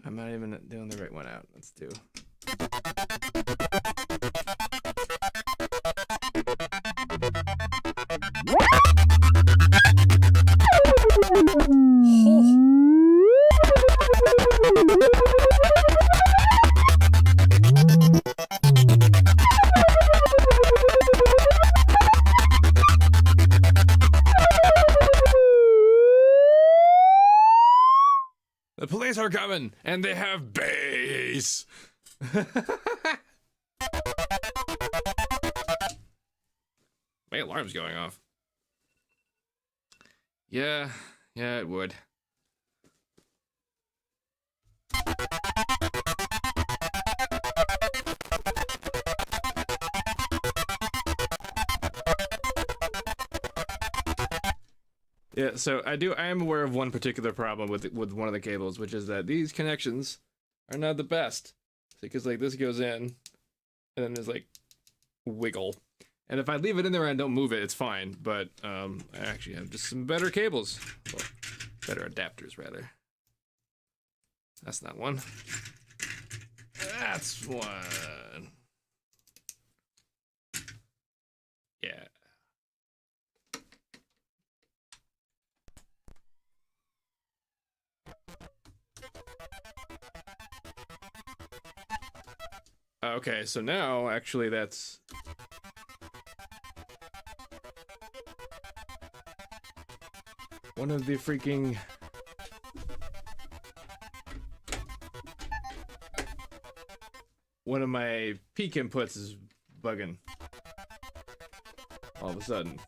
I'm not even doing the right one out. Let's do. The police are coming, and they have bass. My alarm's going off. Yeah, it would. Yeah, so I am aware of one particular problem with one of the cables, which is that these connections are not the best. Because like this goes in, and then there's like wiggle. And if I leave it in there and don't move it, it's fine. But I actually have just some better cables. Well, better adapters, rather. That's not one. That's one. Yeah. Okay, so now actually that's one of the freaking one of my peak inputs is bugging all of a sudden.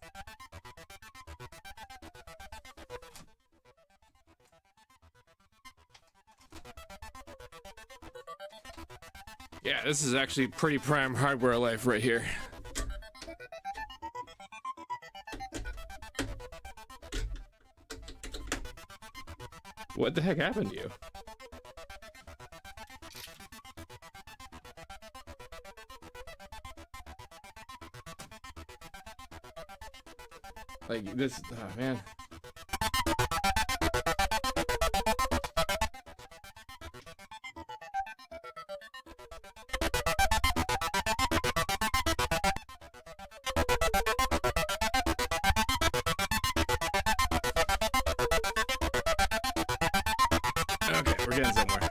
Yeah, this is actually pretty prime hardware life right here. What the heck happened to you? Like this, oh man. Okay, we're getting somewhere.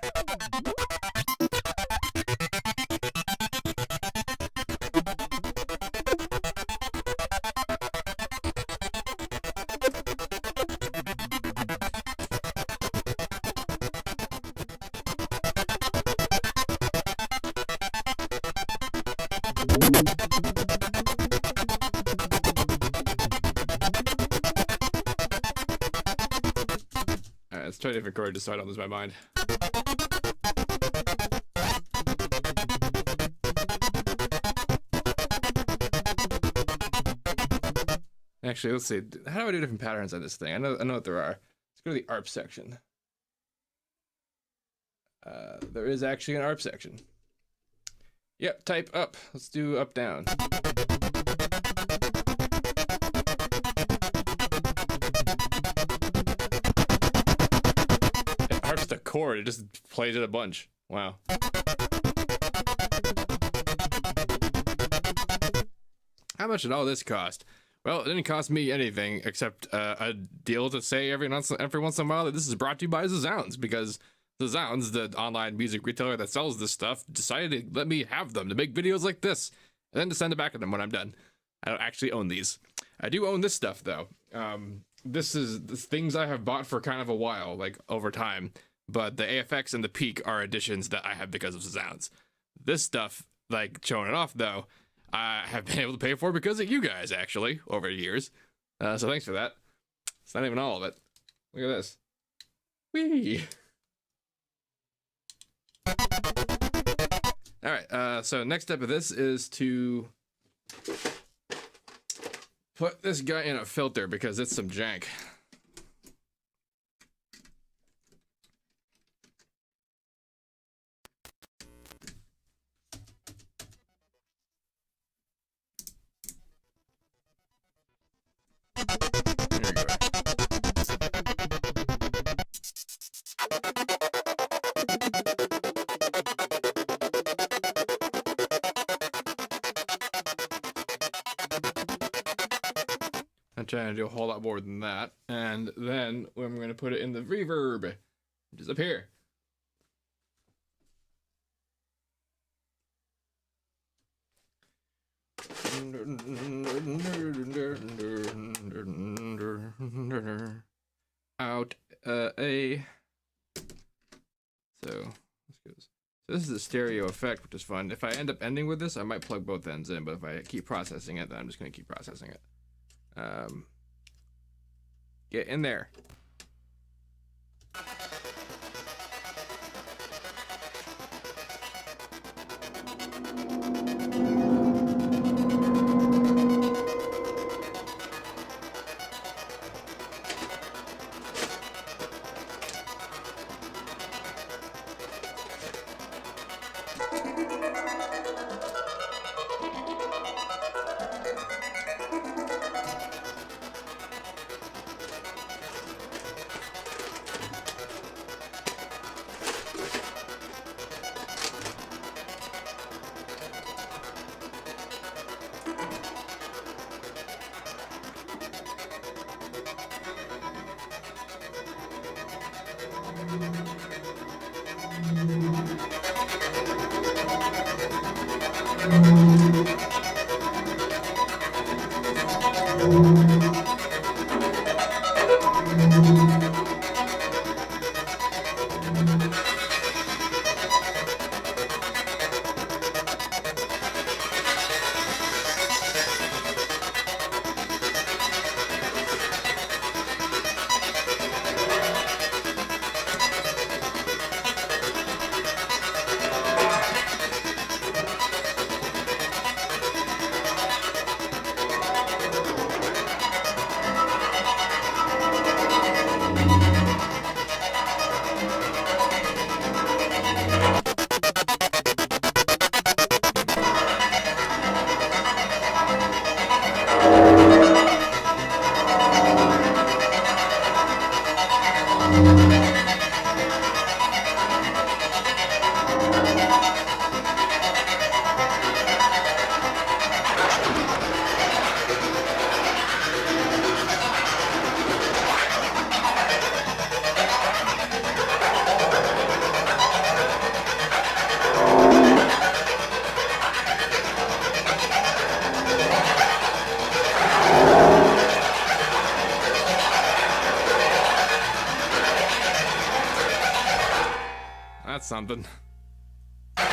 Alright, let's try a different chord just so I don't lose my mind. Actually, let's see. How do I do different patterns on this thing? I know what there are. Let's go to the ARP section. There is actually an ARP section. Yep, type up. Let's do up down. It ARPs the chord. It just plays it a bunch. Wow. How much did all this cost? Well, it didn't cost me anything except a deal to say every once in a while that this is brought to you by the Sounds, because The Sounds, the online music retailer that sells this stuff, decided to let me have them to make videos like this, and then to send it back to them when I'm done. I don't actually own these. I do own this stuff though. This is things I have bought for kind of a while, like over time. But the AFX and the Peak are additions that I have because of the Sounds. This stuff, like showing it off though, I have been able to pay for because of you guys actually over the years. So thanks for that. It's not even all of it. Look at this. Whee! All right, so next step of this is to put this guy in a filter because it's some jank. I'm trying to do a whole lot more than that. And then I'm going to put it in the reverb, which is up here. Out A. So this is a stereo effect, which is fun. If I end up ending with this, I might plug both ends in, but if I keep processing it, then I'm just going to keep processing it. Get in there. That's something. How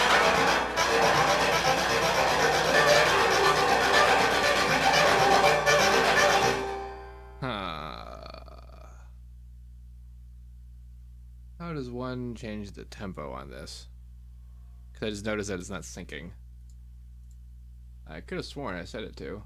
does one change the tempo on this? Because I just noticed that it's not syncing. I could have sworn I set it to.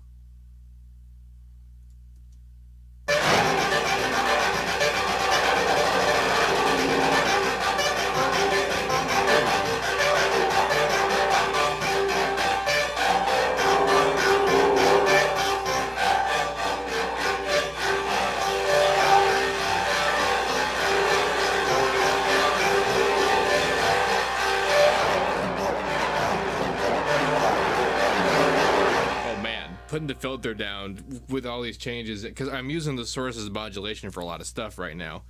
Putting the filter down with all these changes, because I'm using the source as modulation for a lot of stuff right now.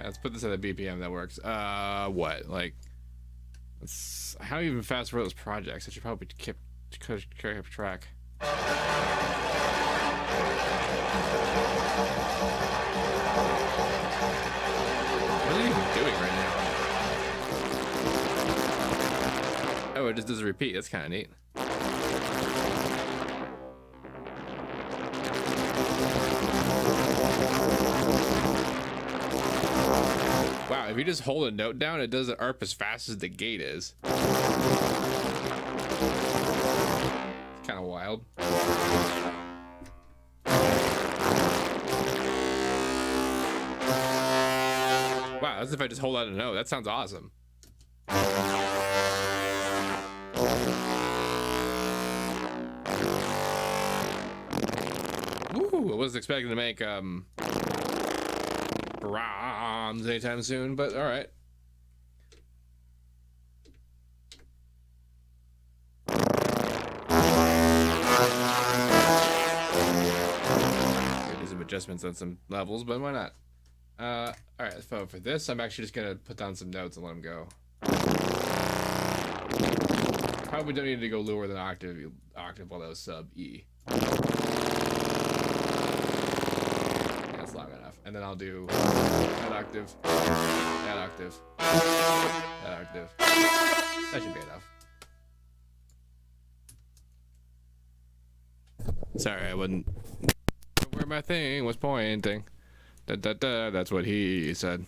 Let's put this at a BPM that works. What? Like, how even fast were those projects? I should probably keep track. What are you even doing right now? Oh, it just does a repeat. That's kind of neat. Wow, if you just hold a note down, it doesn't ARP as fast as the gate is. It's kind of wild. Wow, that's if I just hold out a note. That sounds awesome. Ooh, I wasn't expecting to make Brahms anytime soon, but all right. Do some adjustments on some levels, but why not? All right, so for this, I'm actually just gonna put down some notes and let them go. Probably don't need to go lower than octave while that was sub E. That's long enough. And then I'll do that octave, that octave, that octave. That should be enough. Sorry, I wouldn't. Where my thing was pointing. Da, da, da, that's what he said.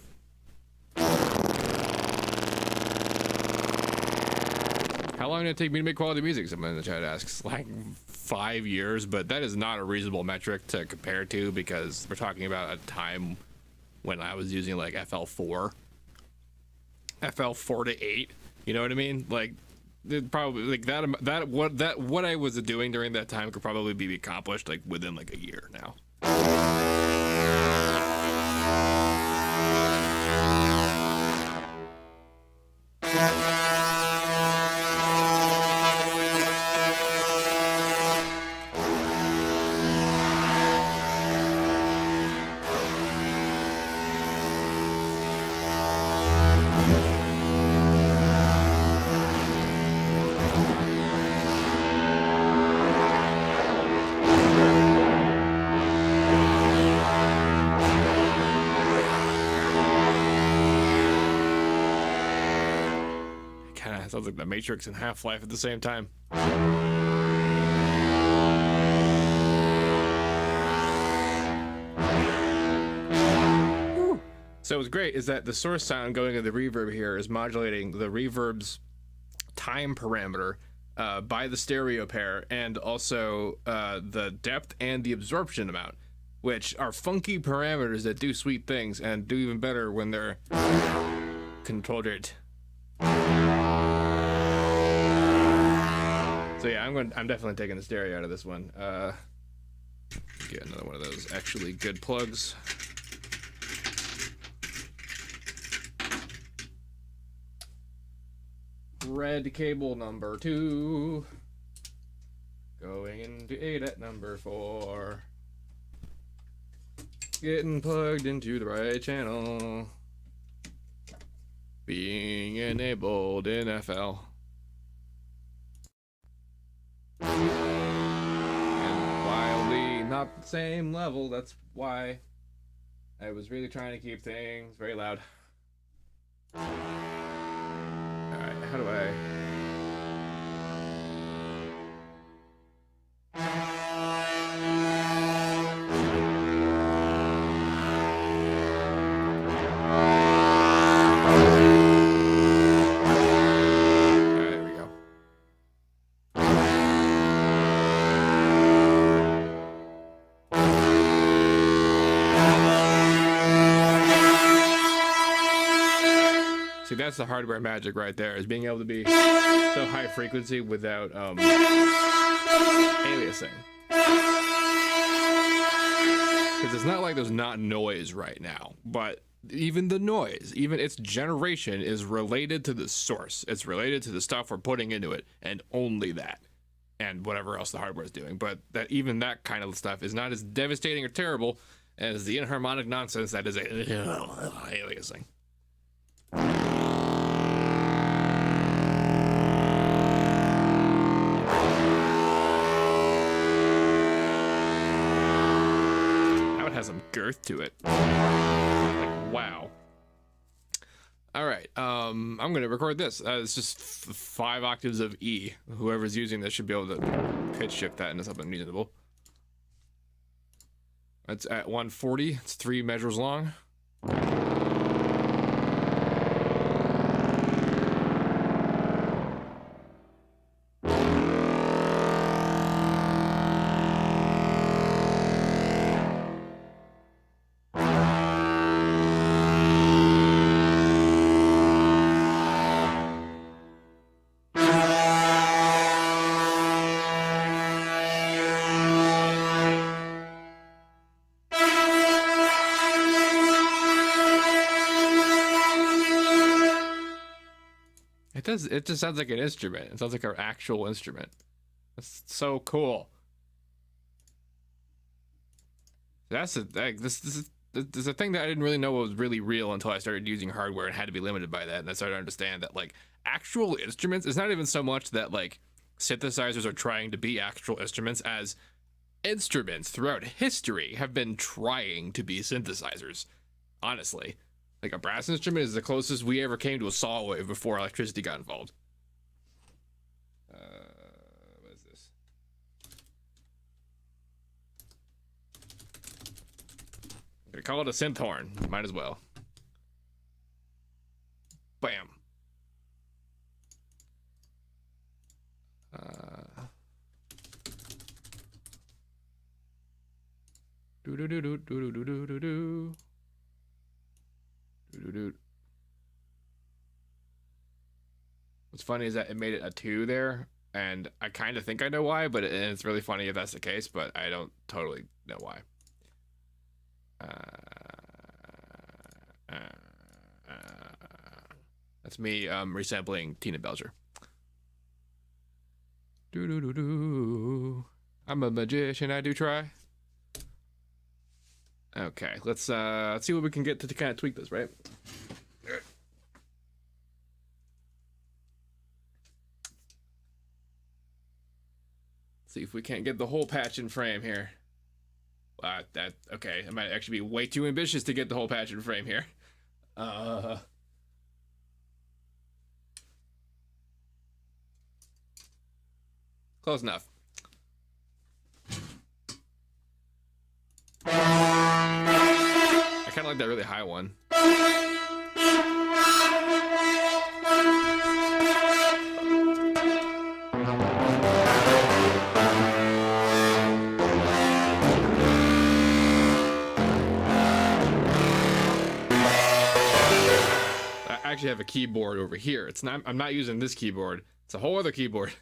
How long did it take me to make quality music? Someone in the chat asks. Like 5 years, but that is not a reasonable metric to compare to because we're talking about a time when I was using like FL4 to 8. You know what I mean? Like, probably like what I was doing during that time could probably be accomplished like within like a year now. Sounds like the Matrix and Half-Life at the same time. Woo. So what's great is that the source sound going to the reverb here is modulating the reverb's time parameter by the stereo pair and also the depth and the absorption amount, which are funky parameters that do sweet things and do even better when they're controlled. So yeah, I'm definitely taking the stereo out of this one. Get another one of those actually good plugs. Red cable number 2. Going into ADAT number 4. Getting plugged into the right channel. Being enabled in FL. And wildly not the same level, that's why I was really trying to keep things very loud. Alright, how do I... See, that's the hardware magic right there, is being able to be so high frequency without aliasing. Because it's not like there's not noise right now, but even the noise, even its generation is related to the source. It's related to the stuff we're putting into it, and only that, and whatever else the hardware is doing. But that even that kind of stuff is not as devastating or terrible as the inharmonic nonsense that is aliasing. Now it has some girth to it. Like, wow. All right, I'm gonna record this. It's just 5 octaves of E. Whoever's using this should be able to pitch shift that into something reasonable. It's at 140. It's 3 measures long. It just sounds like an instrument. It sounds like an actual instrument. That's so cool. This is a thing that I didn't really know was really real until I started using hardware and had to be limited by that. And I started to understand that like actual instruments, it's not even so much that like synthesizers are trying to be actual instruments as instruments throughout history have been trying to be synthesizers. Honestly. Like a brass instrument is the closest we ever came to a saw wave before electricity got involved. What is this? I'm gonna call it a synth horn. Might as well. Bam. Do do do do do do do do do. What's funny is that it made it a 2 there, and I kind of think I know why, but it's really funny if that's the case, but I don't totally know why. That's me resampling Tina Belcher. I'm a magician, I do try. Okay, let's see what we can get to kind of tweak this, right? See if we can't get the whole patch in frame here. Okay, I might actually be way too ambitious to get the whole patch in frame here. Close enough. I kind of like that really high one. I actually have a keyboard over here. It's not. I'm not using this keyboard. It's a whole other keyboard.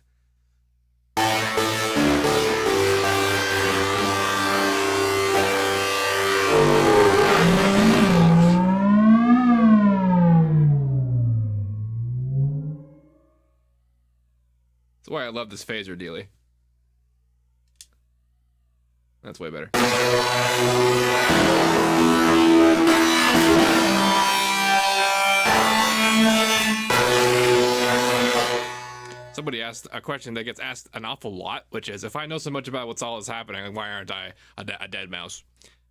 That's why I love this phaser dealy. That's way better. Somebody asked a question that gets asked an awful lot, which is, if I know so much about what's all is happening, why aren't I a dead mouse?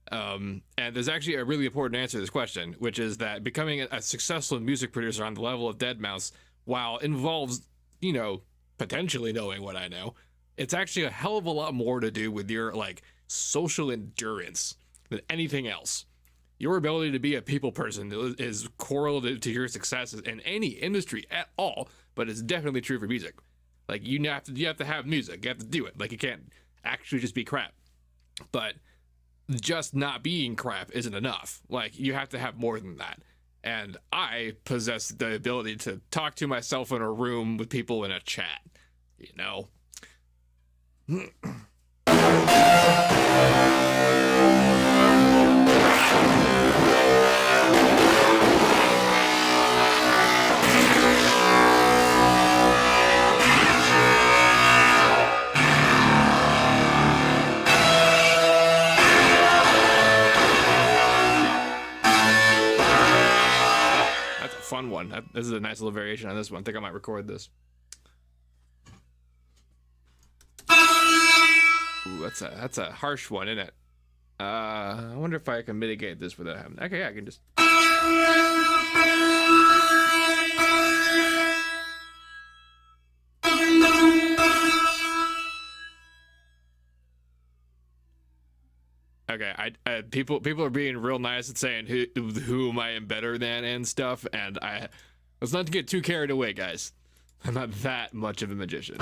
And there's actually a really important answer to this question, which is that becoming a successful music producer on the level of dead mouse, while involves, you know, potentially knowing what I know, it's actually a hell of a lot more to do with your like social endurance than anything else. Your ability to be a people person is correlated to your success in any industry at all, but it's definitely true for music. Like you have to have music, you have to do it. Like you can't actually just be crap. But just not being crap isn't enough. Like you have to have more than that. and I possess the ability to talk to myself in a room with people in a chat, you know. Fun one. This is a nice little variation on this one. I think I might record this. Ooh, that's a harsh one, isn't it? I wonder if I can mitigate this without having. Okay, yeah, I can just. Okay, people are being real nice and saying who am I better than and stuff, and let's not get too carried away, guys. I'm not that much of a magician.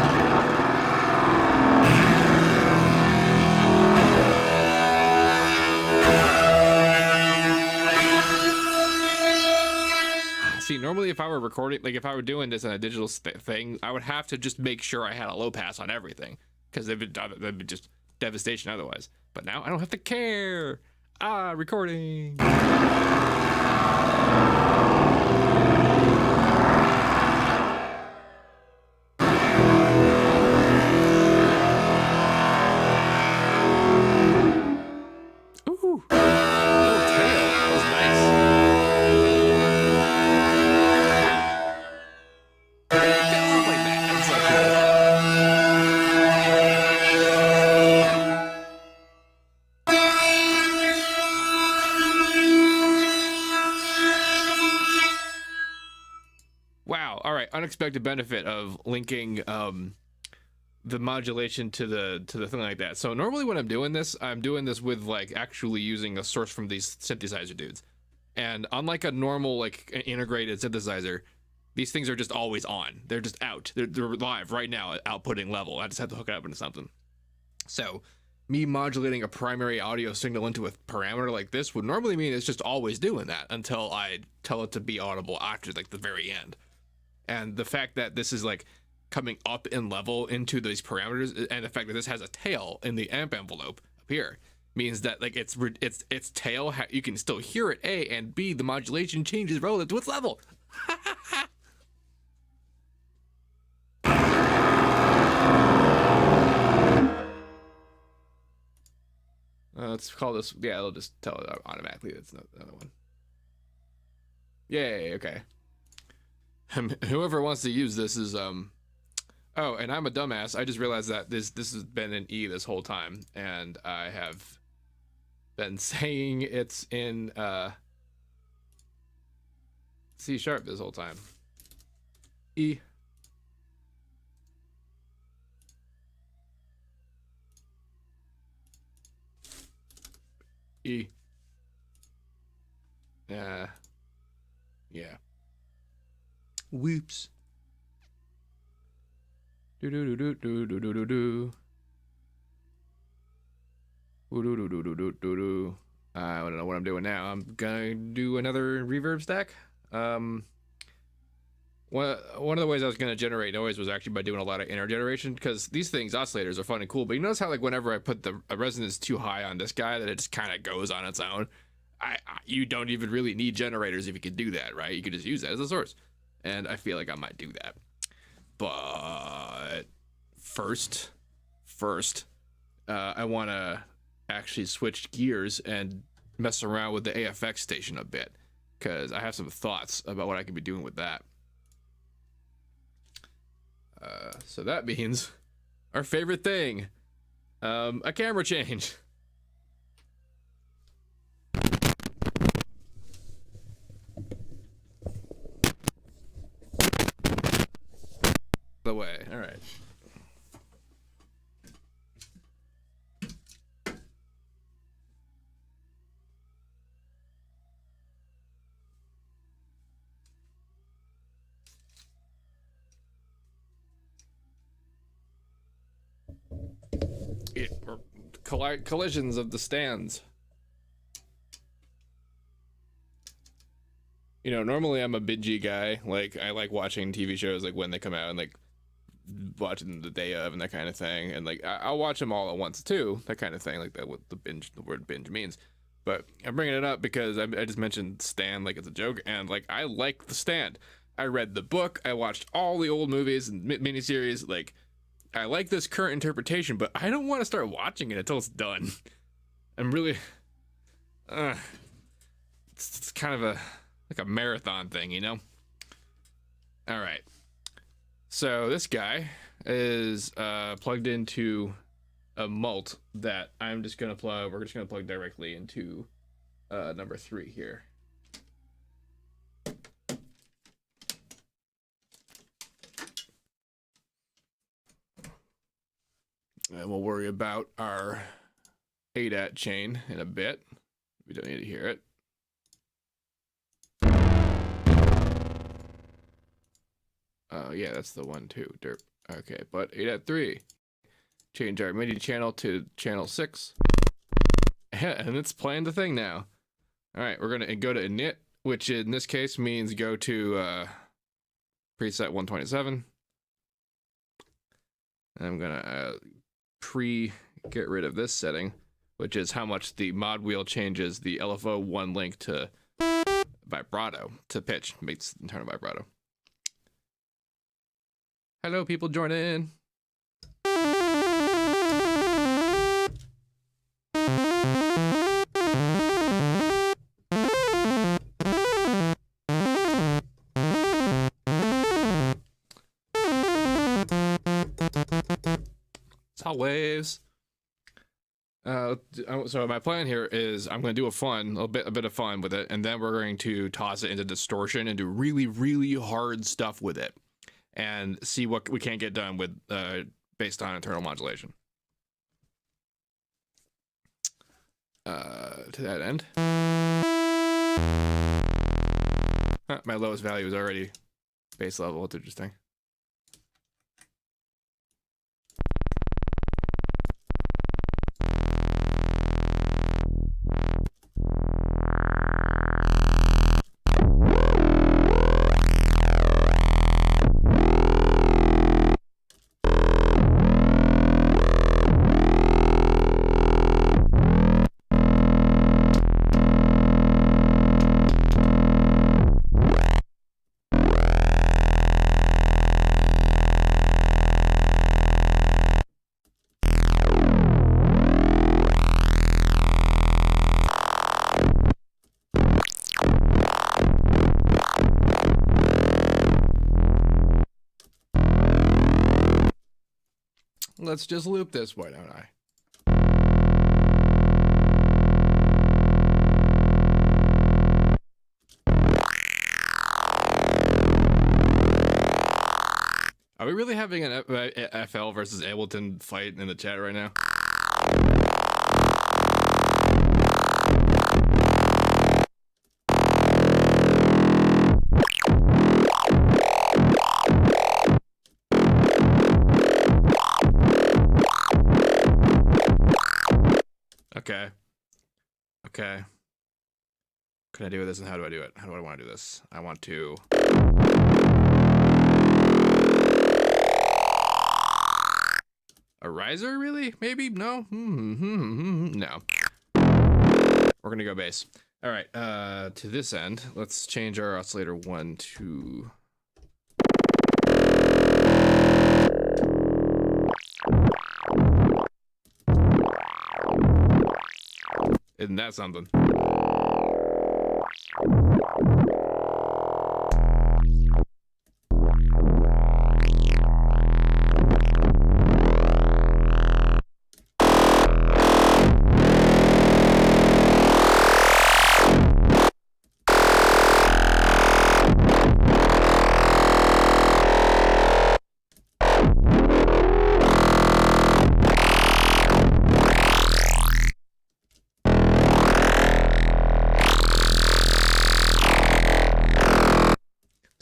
See, normally if I were recording, like if I were doing this on a digital thing, I would have to just make sure I had a low pass on everything, because that'd be just devastation otherwise. But now I don't have to care. Recording. Ooh. Little tail. That was nice. Like that. That's so cool. Wow. All right. Unexpected benefit of linking the modulation to the thing like that. So normally when I'm doing this with like actually using a source from these synthesizer dudes. And unlike a normal like integrated synthesizer, these things are just always on. They're just out. They're live right now at outputting level. I just have to hook it up into something. So me modulating a primary audio signal into a parameter like this would normally mean it's just always doing that until I tell it to be audible after like the very end. And the fact that this is like coming up in level into these parameters, and the fact that this has a tail in the amp envelope up here, means that like its tail, you can still hear it, A, and B, the modulation changes relative to its level. Let's call this, yeah, it'll just tell it automatically. That's another one. Yay, okay. Whoever wants to use this is, oh, and I'm a dumbass. I just realized that this has been in E this whole time, and I have been saying it's in C sharp this whole time. E. E. Yeah. Whoops. Do do do do do do do do. I don't know what I'm doing now. I'm gonna do another reverb stack. One of the ways I was gonna generate noise was actually by doing a lot of inner generation, because these things, oscillators, are fun and cool. But you notice how like whenever I put the resonance too high on this guy, that it just kind of goes on its own. You don't even really need generators if you could do that, right? You could just use that as a source, and I feel like I might do that. But first, I want to actually switch gears and mess around with the AFX station a bit, because I have some thoughts about what I could be doing with that. So that means our favorite thing, a camera change. The way, all right. Collisions of the stands. you know, normally I'm a bingey guy. Like I like watching TV shows like when they come out and like watching the day of and that kind of thing. And like I'll watch them all at once too, that kind of thing. Like that, what the word binge means. But I'm bringing it up because I just mentioned Stand like it's a joke, and like I like the Stand. I read the book. I watched all the old movies and miniseries. Like I like this current interpretation, but I don't want to start watching it until it's done. I'm really, uh, it's kind of a like a marathon thing, you know. All right. So this guy is plugged into a mult that I'm just gonna plug. We're just gonna plug directly into number 3 here. And we'll worry about our ADAT chain in a bit. We don't need to hear it. Oh yeah, that's the one too. Derp. Okay, but ADAT3. Change our MIDI channel to channel 6. And it's playing the thing now. All right, we're gonna go to init, which in this case means go to preset 127. And I'm gonna get rid of this setting, which is how much the mod wheel changes the LFO 1 link to vibrato, to pitch, makes internal vibrato. Hello, people join in. Saw waves. So my plan here is I'm going to do a bit of fun with it, and then we're going to toss it into distortion and do really, really hard stuff with it, and see what we can't get done with based on internal modulation. To that end, my lowest value is already base level. It's interesting. Let's just loop this, why don't I? Are we really having an FL versus Ableton fight in the chat right now? Okay. Okay. What can I do with this, and how do I do it? How do I want to do this? I want to... A riser, really? Maybe? No? No. We're gonna go bass. All right, to this end, let's change our oscillator 1 to... Isn't that something?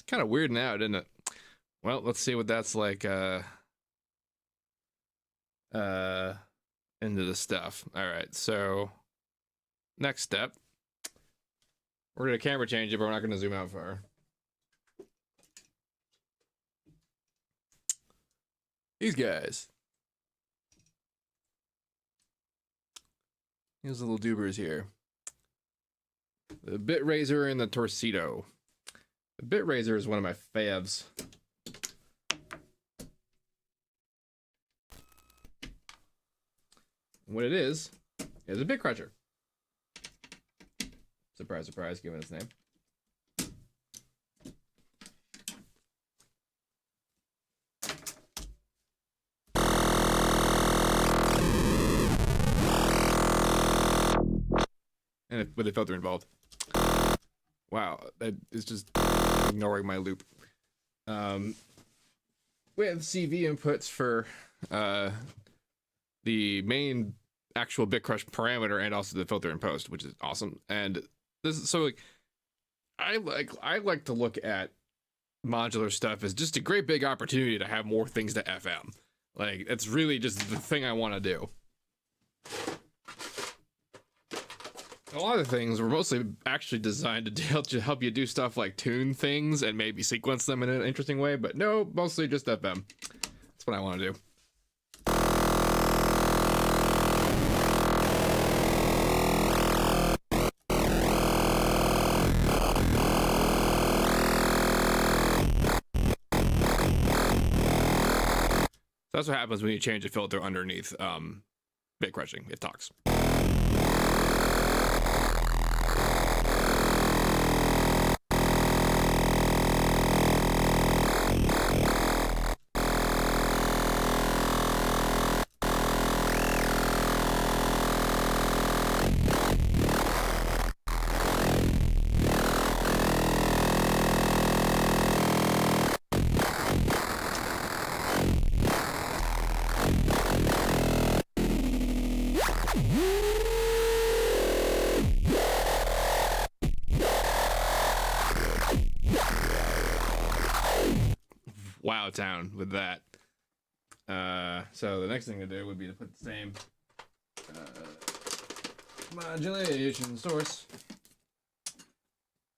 Kind of weird now, didn't it? Well, let's see what that's like into the stuff. All right, so next step, We're gonna camera change it, but we're not gonna zoom out far. These guys. These little dubers here. The Bit Razor and the Torcido. The Bit Razor is one of my faves. What it is a bit crusher. Surprise, surprise, given its name. And with a filter involved. Wow, that is just ignoring my loop. We have CV inputs for the main actual bit crush parameter and also the filter and post, which is awesome. And this is so like I like to look at modular stuff as just a great big opportunity to have more things to FM. Like it's really just the thing I want to do. A lot of things were mostly actually designed to help you do stuff like tune things and maybe sequence them in an interesting way, but no, mostly just FM. That's what I want to do. That's what happens when you change a filter underneath bit crushing. It talks. Wow town with that. So the next thing to do would be to put the same modulation source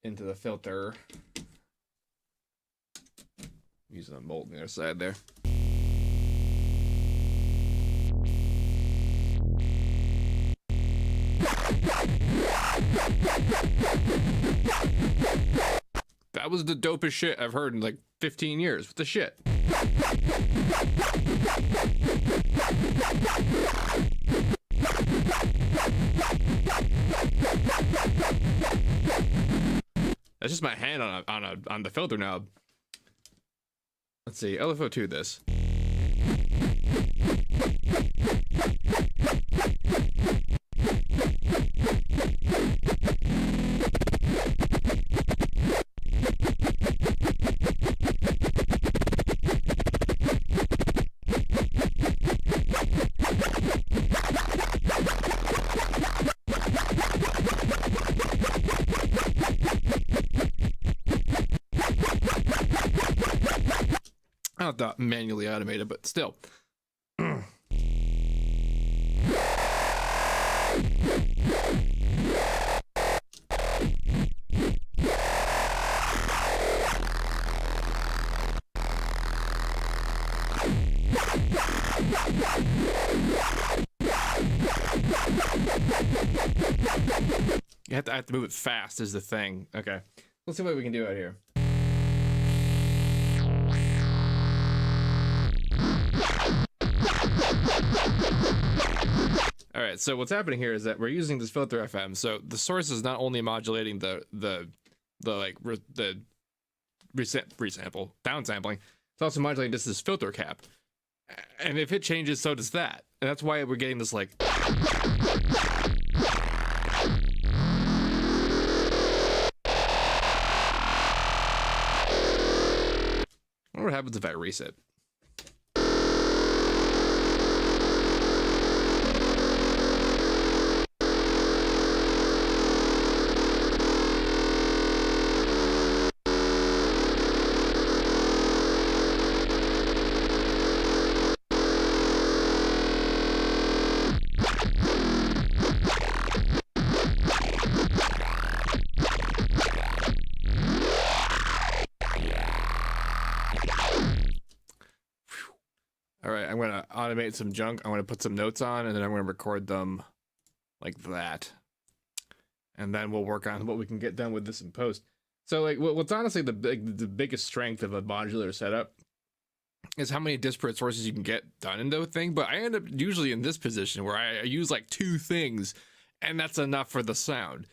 into the filter. Using a bolt on the other side there. That was the dopest shit I've heard in like 15 years. What the shit? That's just my hand on the filter knob. Let's see, LFO2 this. Not manually automated, but still. I have to move it fast is the thing. Okay, let's see what we can do out here. All right, so what's happening here is that we're using this filter FM. So the source is not only modulating the resample, downsampling, it's also modulating just this filter cap. And if it changes, so does that. And that's why we're getting this like. I wonder what happens if I reset. automate some junk. I'm going to put some notes on, and then I'm going to record them like that. And then we'll work on what we can get done with this in post. So like what's honestly the biggest strength of a modular setup is how many disparate sources you can get done into a thing. But I end up usually in this position where I use like 2 things, and that's enough for the sound.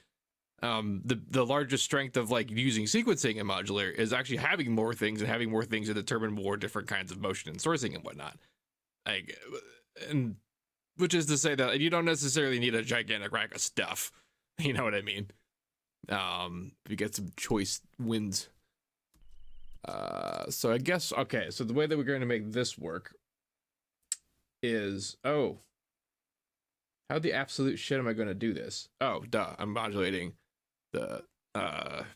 The largest strength of like using sequencing in modular is actually having more things and having more things to determine more different kinds of motion and sourcing and whatnot. Like, and which is to say that you don't necessarily need a gigantic rack of stuff. You know what I mean? You get some choice wins. So I guess, okay, so the way that we're going to make this work is, how the absolute shit am I going to do this? Oh, duh, I'm modulating the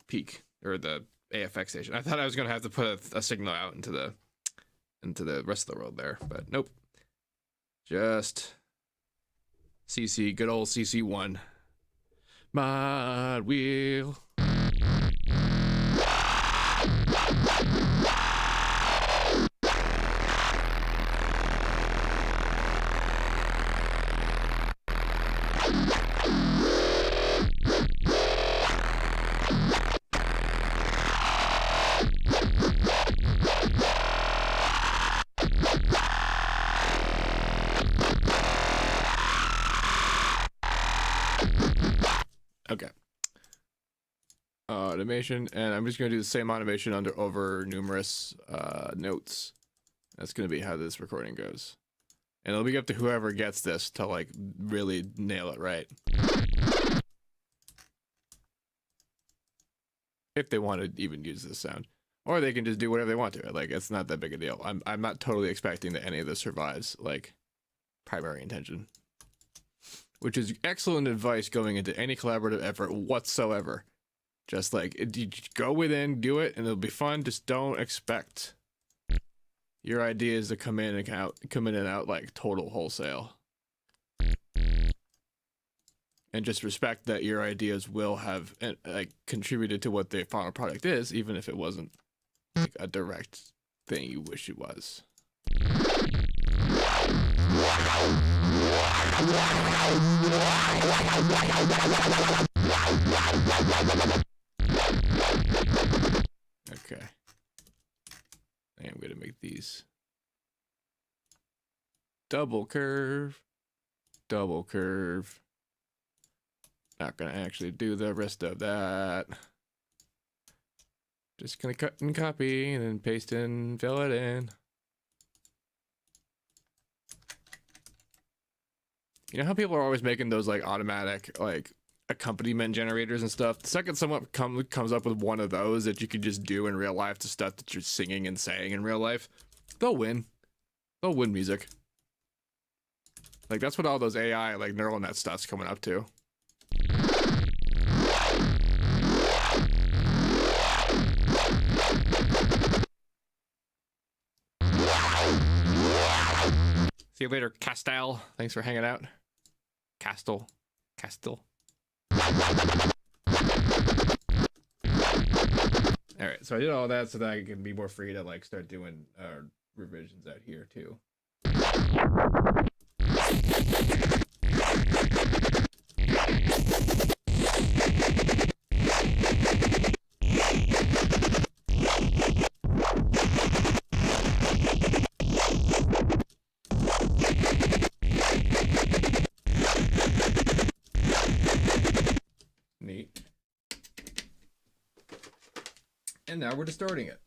peak, or the AFX station. I thought I was going to have to put a signal out into the rest of the world there, but nope. Just CC, good old CC1. Mod wheel. Okay. Automation, and I'm just going to do the same automation over numerous notes. That's going to be how this recording goes. And it'll be up to whoever gets this to like really nail it right. If they want to even use this sound. Or they can just do whatever they want to it. Like, it's not that big a deal. I'm not totally expecting that any of this survives, like, primary intention. Which is excellent advice going into any collaborative effort whatsoever. Just like, you go within, do it, and it'll be fun. Just don't expect your ideas to come in and out like total wholesale. And just respect that your ideas will have like contributed to what the final product is, even if it wasn't like a direct thing you wish it was. Okay. I am going to make these double curve. Not going to actually do the rest of that. Just going to cut and copy and then paste and fill it in. You know how people are always making those like automatic like accompaniment generators and stuff? The second someone comes up with one of those that you could just do in real life to stuff that you're singing and saying in real life, they'll win. They'll win music. Like, that's what all those AI like neural net stuff's coming up to. See you later, Castel. Thanks for hanging out. Castel. Alright, so I did all that so that I can be more free to like start doing revisions out here too. Neat. And now we're distorting it.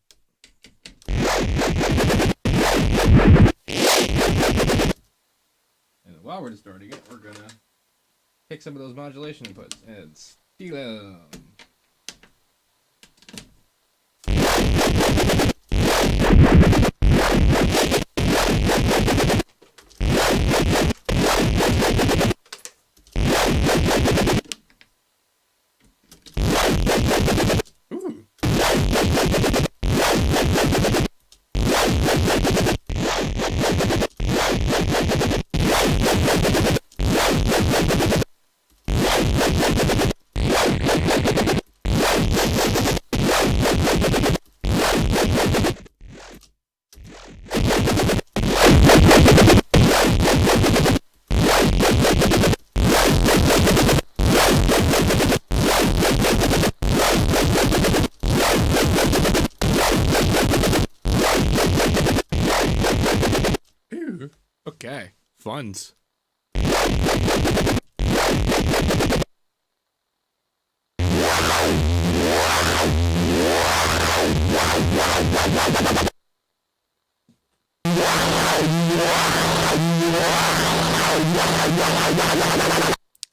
And while we're distorting it, we're gonna take some of those modulation inputs and steal them. Okay. Funds.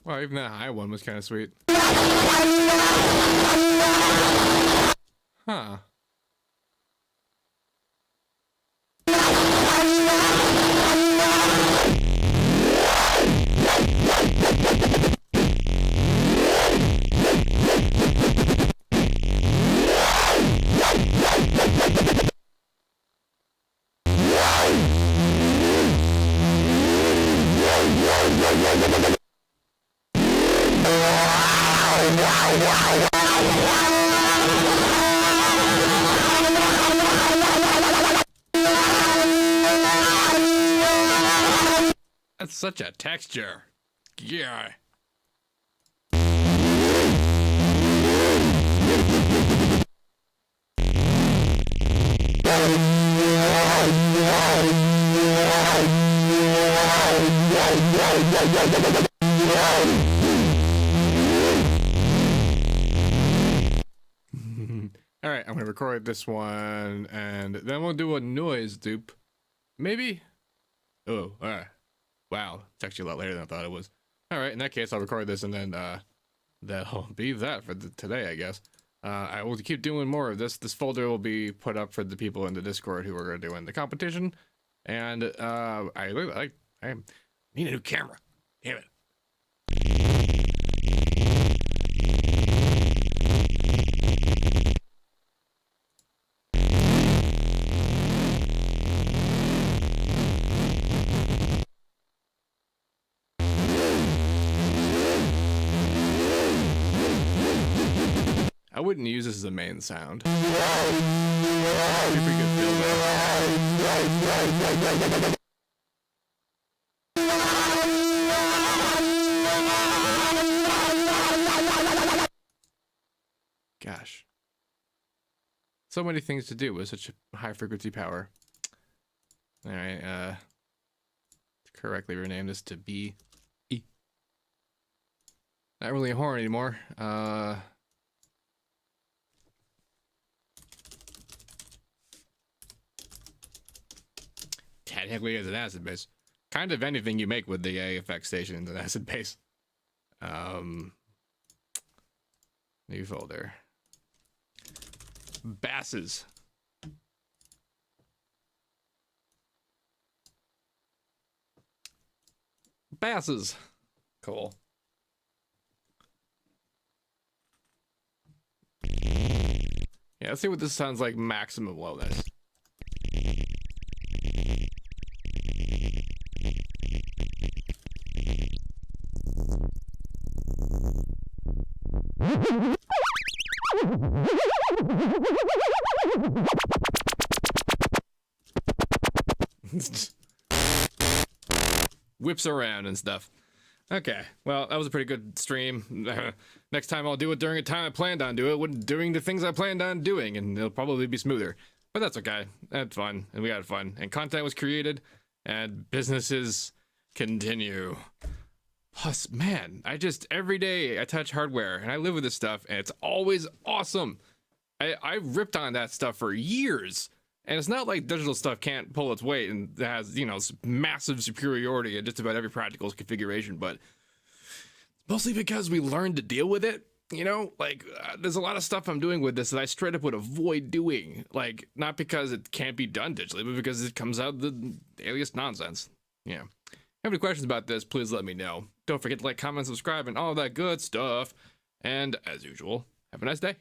Well, even that high one was kind of sweet. Huh. That's such a texture. Yeah. All right, I'm gonna record this one, and then we'll do a noise dupe. Maybe? Oh, all right. Wow, it's actually a lot later than I thought it was. All right, in that case, I'll record this, and then that'll be that for today, I guess. I will keep doing more of this. This folder will be put up for the people in the Discord who are doing the competition. And I need a new camera. Damn it. I wouldn't use this as a main sound. It'd be pretty good build up. Gosh. So many things to do with such a high frequency power. Alright, correctly rename this to B. E. Not really a horn anymore. Technically is an acid base. Kind of anything you make with the AFX station is an acid base. New folder. Basses. Basses. Cool. Yeah, let's see what this sounds like maximum lowness. Whips around and stuff. Okay, well, that was a pretty good stream. Next time I'll do it during a time I planned on doing the things I planned on doing, and it'll probably be smoother. But that's okay. That's fun, and we had fun. And content was created, and businesses continue. Plus, man, every day I touch hardware, and I live with this stuff, and it's always awesome. I ripped on that stuff for years. And it's not like digital stuff can't pull its weight and has, you know, massive superiority in just about every practical configuration, but mostly because we learned to deal with it, you know? Like, there's a lot of stuff I'm doing with this that I straight up would avoid doing. Like, not because it can't be done digitally, but because it comes out the alias nonsense. Yeah. If you have any questions about this, please let me know. Don't forget to like, comment, subscribe, and all that good stuff. And, as usual, have a nice day.